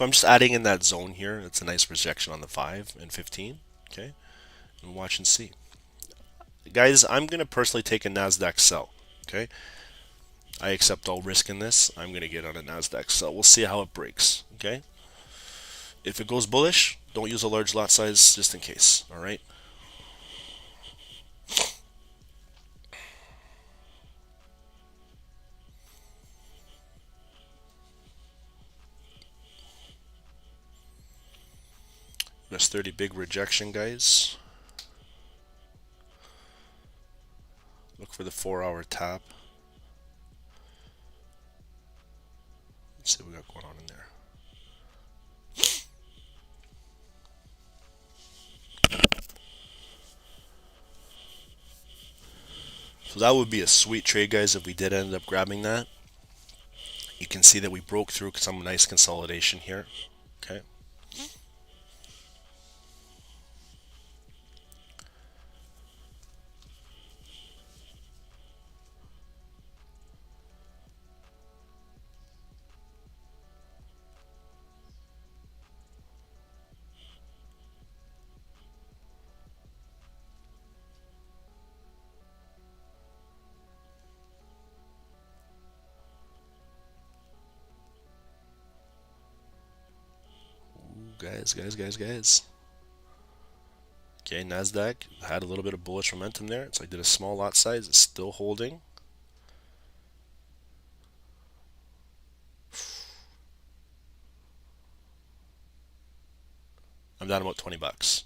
So I'm just adding in that zone here. It's a nice rejection on the 5 and 15. Okay, and watch and see. Guys, I'm going to personally take a NASDAQ sell. Okay, I accept all risk in this. I'm going to get on a NASDAQ sell. We'll see how it breaks. Okay, if it goes bullish, don't use a large lot size just in case. All right. US 30 big rejection, guys. Look for the 4-hour tap. Let's see what we got going on in there. So that would be a sweet trade, guys, if we did end up grabbing that. You can see that we broke through some nice consolidation here. Okay. Guys. Okay, NASDAQ had a little bit of bullish momentum there. So I did a small lot size. It's still holding. I'm down about 20 bucks.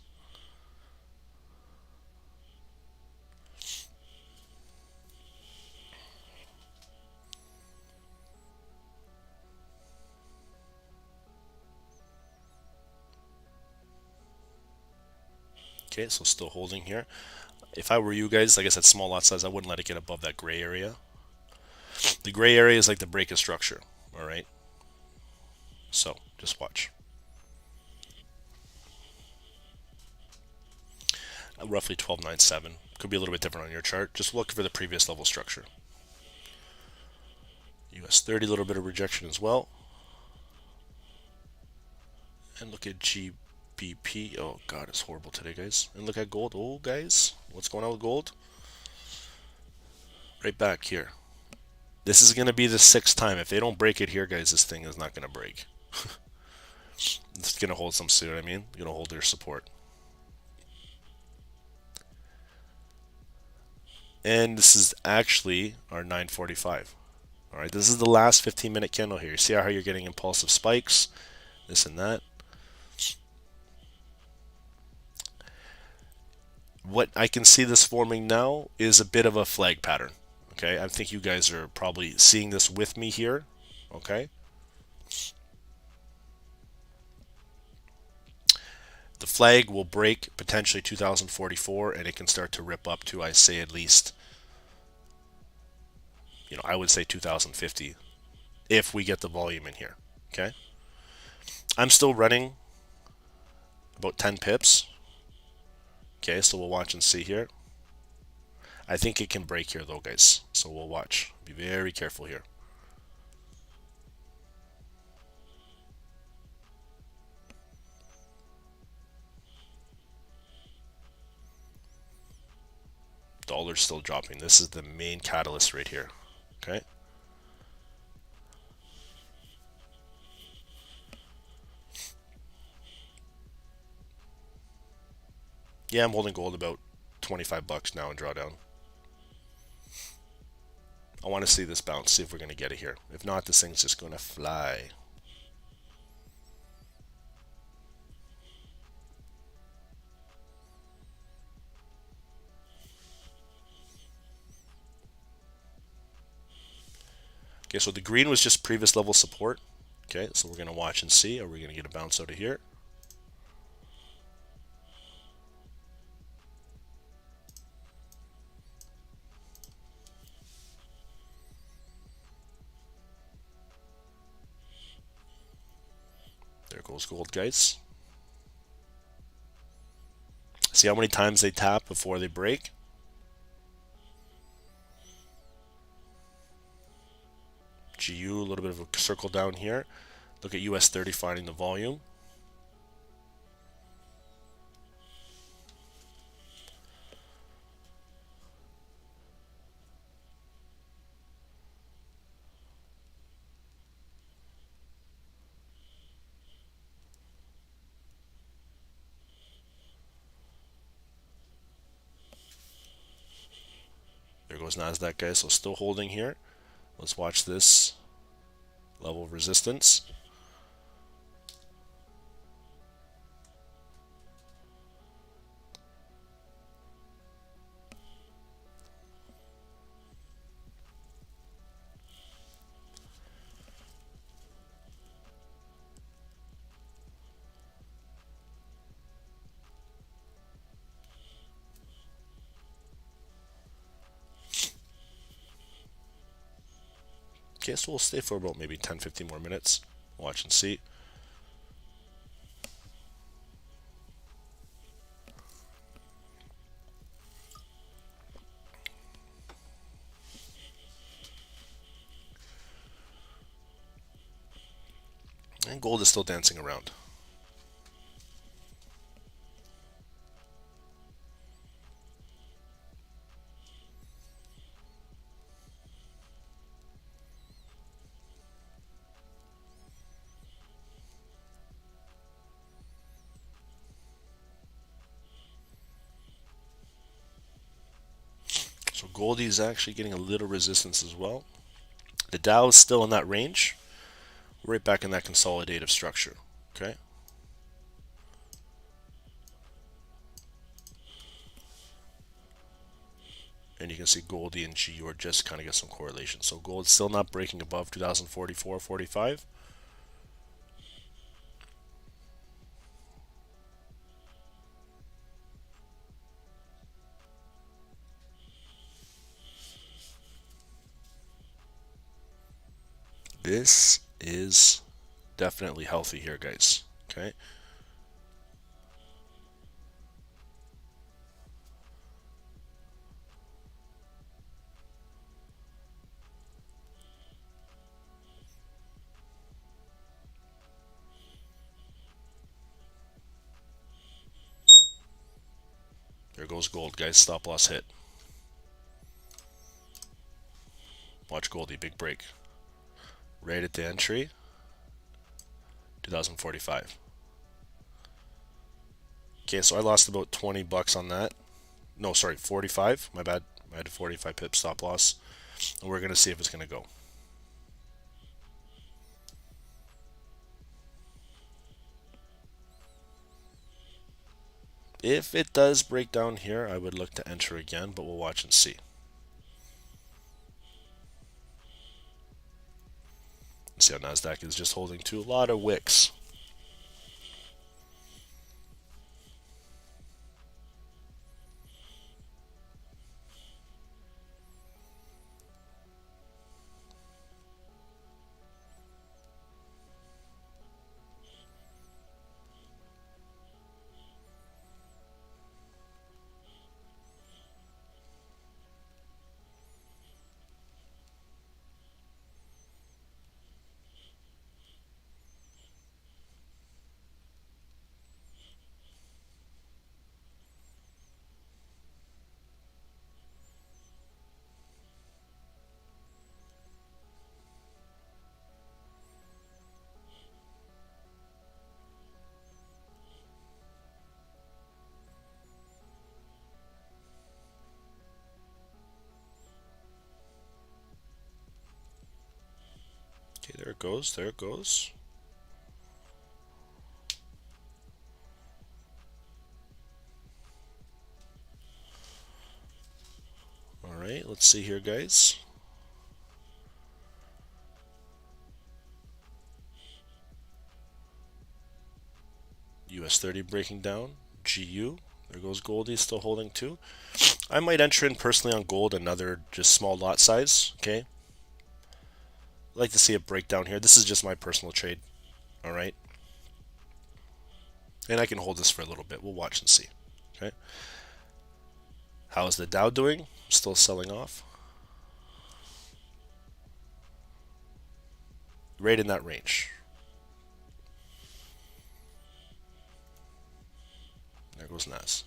Okay, so still holding here. If I were you guys, like I said, small lot size, I wouldn't let it get above that gray area. The gray area is like the break of structure. All right. So just watch. Roughly 12.97. Could be a little bit different on your chart. Just look for the previous level structure. US 30, a little bit of rejection as well. And look at GBP. Oh god, it's horrible today, guys. And look at gold. Oh guys, what's going on with gold? Right back here. This is going to be the 6th time. If they don't break it here, guys, this thing is not going to break. It's going to hold some, see what I mean? Going to hold their support. And this is actually our 945. All right, this is the last 15-minute candle here. You see how you're getting impulsive spikes, this and that. What I can see this forming now is a bit of a flag pattern. Okay, I think you guys are probably seeing this with me here. Okay. The flag will break potentially 2044 and it can start to rip up to, I say, at least, I would say 2050 if we get the volume in here. Okay. I'm still running about 10 pips. Okay, so we'll watch and see here. I think it can break here though, guys. So we'll watch. Be very careful here. Dollar's still dropping. This is the main catalyst right here. Okay. Yeah, I'm holding gold about 25 bucks now in drawdown. I want to see this bounce, see if we're going to get it here. If not, this thing's just going to fly. Okay, so the green was just previous level support. Okay, so we're going to watch and see. Are we going to get a bounce out of here? There goes gold, guys. See how many times they tap before they break? GU, a little bit of a circle down here. Look at US 30 finding the volume. There goes NASDAQ, guys. So still holding here. Let's watch this level of resistance. Okay, so we'll stay for about maybe 10-15 more minutes. Watch and see. And gold is still dancing around. So gold is actually getting a little resistance as well. The Dow is still in that range. We're right back in that consolidative structure. Okay. And you can see Goldie and GU are just kind of get some correlation. So gold still not breaking above 2044, 45. This is definitely healthy here, guys. Okay. There goes gold, guys. Stop loss hit. Watch Goldie, big break. Right at the entry, 2045. Okay, so I lost about 20 bucks on that. No, sorry, 45. My bad. I had a 45 pip stop loss. And we're going to see if it's going to go. If it does break down here, I would look to enter again, but we'll watch and see. See how NASDAQ is just holding to a lot of wicks. Okay, there it goes. There it goes. All right, let's see here, guys. US 30 breaking down. GU. There goes Goldie, still holding too. I might enter in personally on gold another just small lot size. Okay. I'd like to see it break down here. This is just my personal trade. All right. And I can hold this for a little bit. We'll watch and see. Okay. How is the Dow doing? Still selling off. Right in that range. There goes Nas.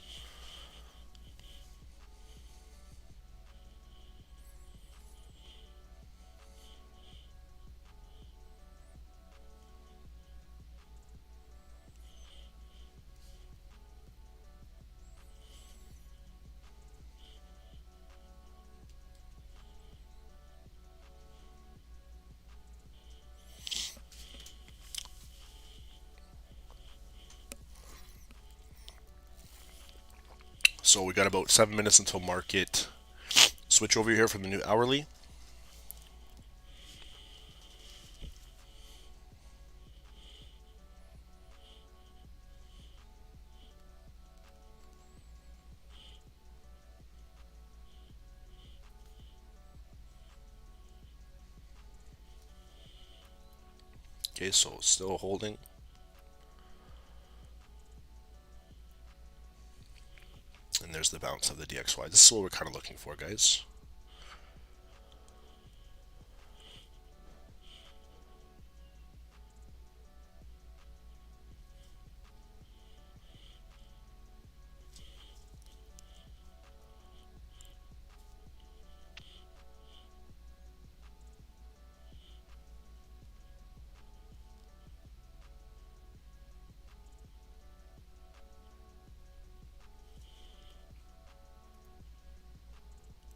So we got about 7 minutes until market switch over here from the new hourly. Okay, so it's still holding. And there's the bounce of the DXY. This is what we're kind of looking for, guys.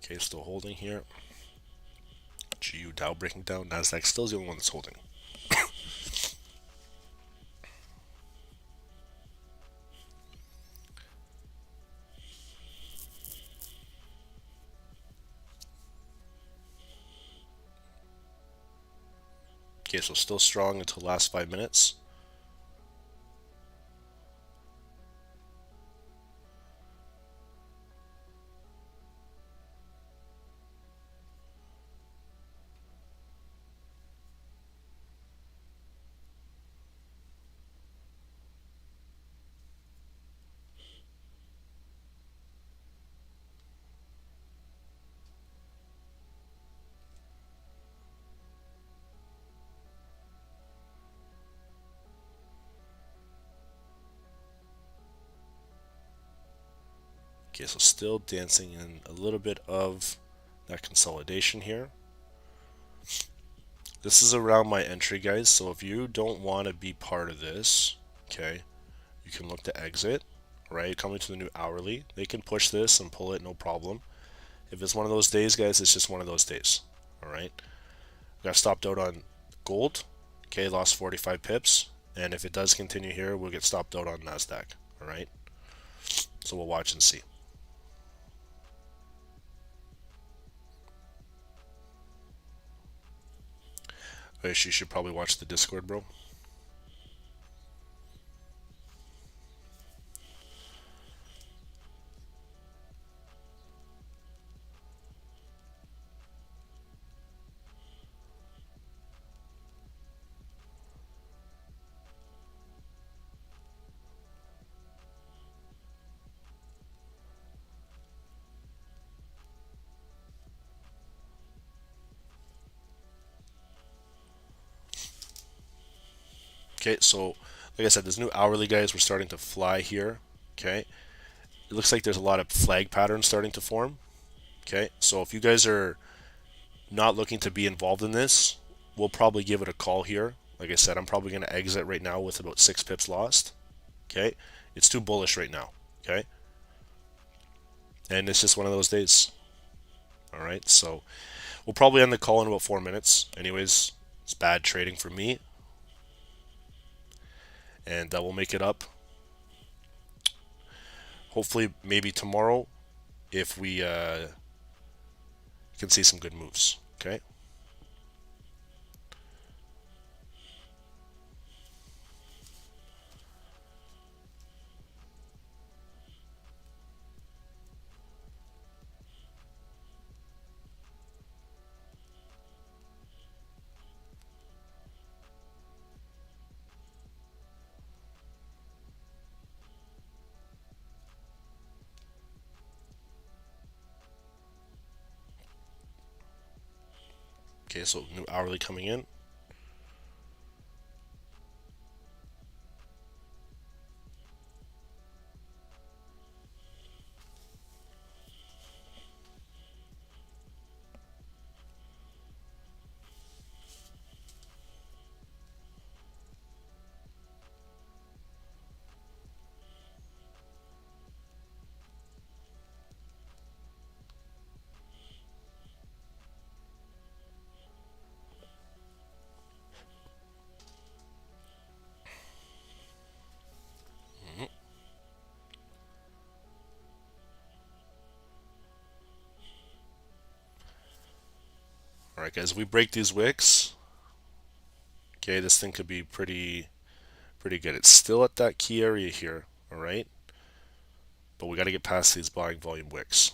Okay, still holding here. GU Dow breaking down. Nasdaq still is the only one that's holding. Okay, so still strong until the last 5 minutes. Okay, so still dancing in a little bit of that consolidation here. This is around my entry, guys, so if you don't want to be part of this, okay, you can look to exit, right? Coming to the new hourly, they can push this and pull it, no problem. If it's one of those days, guys, it's just one of those days, all right? Got stopped out on gold, okay, lost 45 pips, and if it does continue here, we'll get stopped out on Nasdaq, all right? So we'll watch and see. You should probably watch the Discord, bro. Okay, so like I said, this new hourly, guys, we're starting to fly here. Okay, it looks like there's a lot of flag patterns starting to form. Okay, so if you guys are not looking to be involved in this, we'll probably give it a call here. Like I said, I'm probably going to exit right now with about 6 pips lost. Okay, it's too bullish right now. Okay, and it's just one of those days. All right, so we'll probably end the call in about 4 minutes. Anyways, it's bad trading for me, and we'll make it up. Hopefully, maybe tomorrow, if we can see some good moves. Okay. Okay, so new hourly coming in. Alright guys, if we break these wicks, okay, this thing could be pretty good. It's still at that key area here, alright? But we got to get past these buying volume wicks.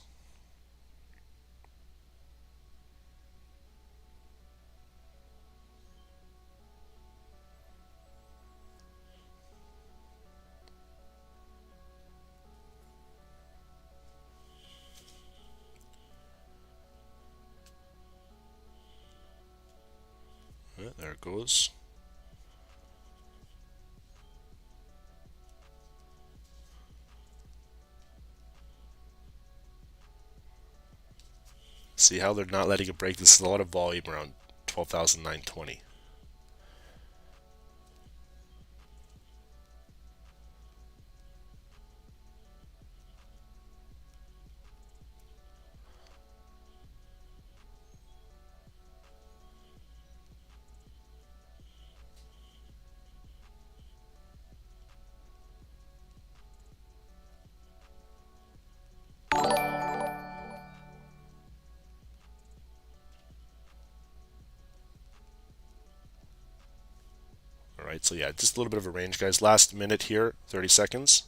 Right, there it goes. See how they're not letting it break? This is a lot of volume around 12,920. Alright, so yeah, just a little bit of a range, guys. Last minute here, 30 seconds.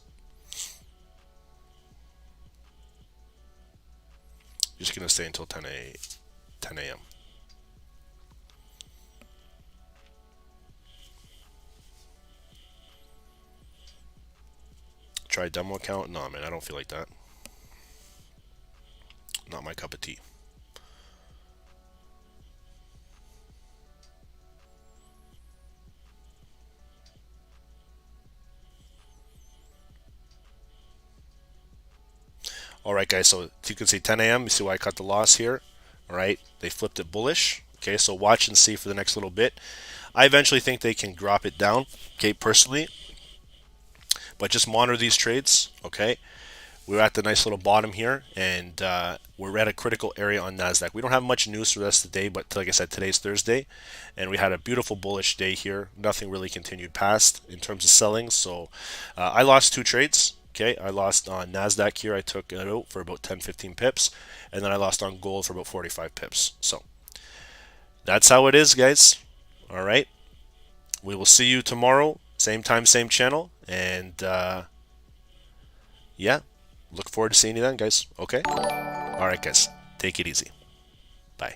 Just going to stay until 10 a.m. Try demo account? No, man, I don't feel like that. Not my cup of tea. Alright guys, so you can see 10 a.m. You see why I cut the loss here. Alright, they flipped it bullish. Okay, so watch and see for the next little bit. I eventually think they can drop it down, okay, personally. But just monitor these trades, okay? We're at the nice little bottom here, and we're at a critical area on NASDAQ. We don't have much news for the rest of the day, but like I said, today's Thursday, and we had a beautiful bullish day here. Nothing really continued past in terms of selling, so I lost 2 trades. Okay, I lost on NASDAQ here. I took it out for about 10-15 pips, and then I lost on gold for about 45 pips. So that's how it is, guys. All right, we will see you tomorrow, same time, same channel, and yeah, look forward to seeing you then, guys. Okay, all right, guys, take it easy. Bye.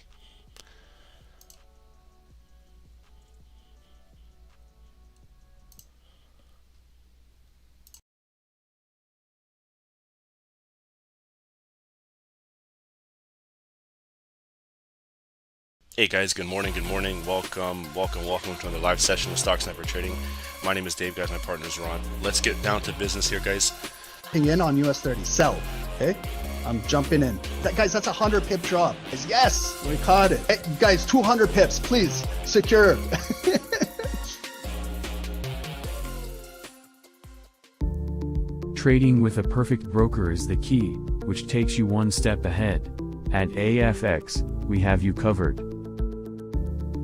Hey guys, good morning, welcome to another live session of Stocksnipertrading. My name is Dave, guys, my partner is Ron. Let's get down to business here, guys. In on US 30, sell, okay? I'm jumping in. Guys, that's a 100 pip drop. Yes, we caught it. Hey, guys, 200 pips, please, secure. Trading with a perfect broker is the key, which takes you one step ahead. At AAAFX, we have you covered.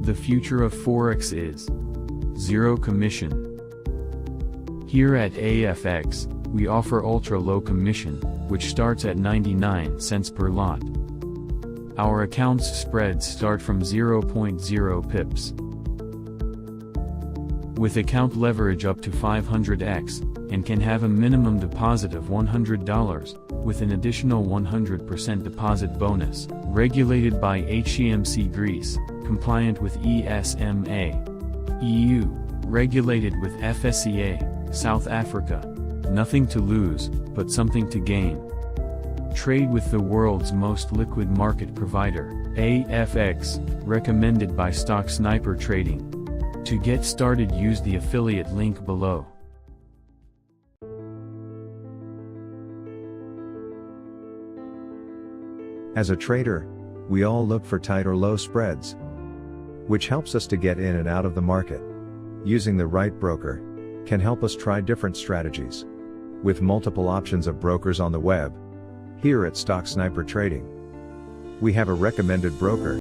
The future of Forex is zero commission. Here at AAAFX, we offer ultra low commission, which starts at 99 cents per lot. Our account's spreads start from 0.0 pips. With account leverage up to 500x, and can have a minimum deposit of $100, with an additional 100% deposit bonus, regulated by HMC Greece, compliant with ESMA, EU, regulated with FSCA, South Africa. Nothing to lose, but something to gain. Trade with the world's most liquid market provider, AFX, recommended by Stocksnipertrading. To get started, use the affiliate link below. As a trader, we all look for tight or low spreads, which helps us to get in and out of the market. Using the right broker can help us try different strategies. With multiple options of brokers on the web, here at Stocksnipertrading, we have a recommended broker.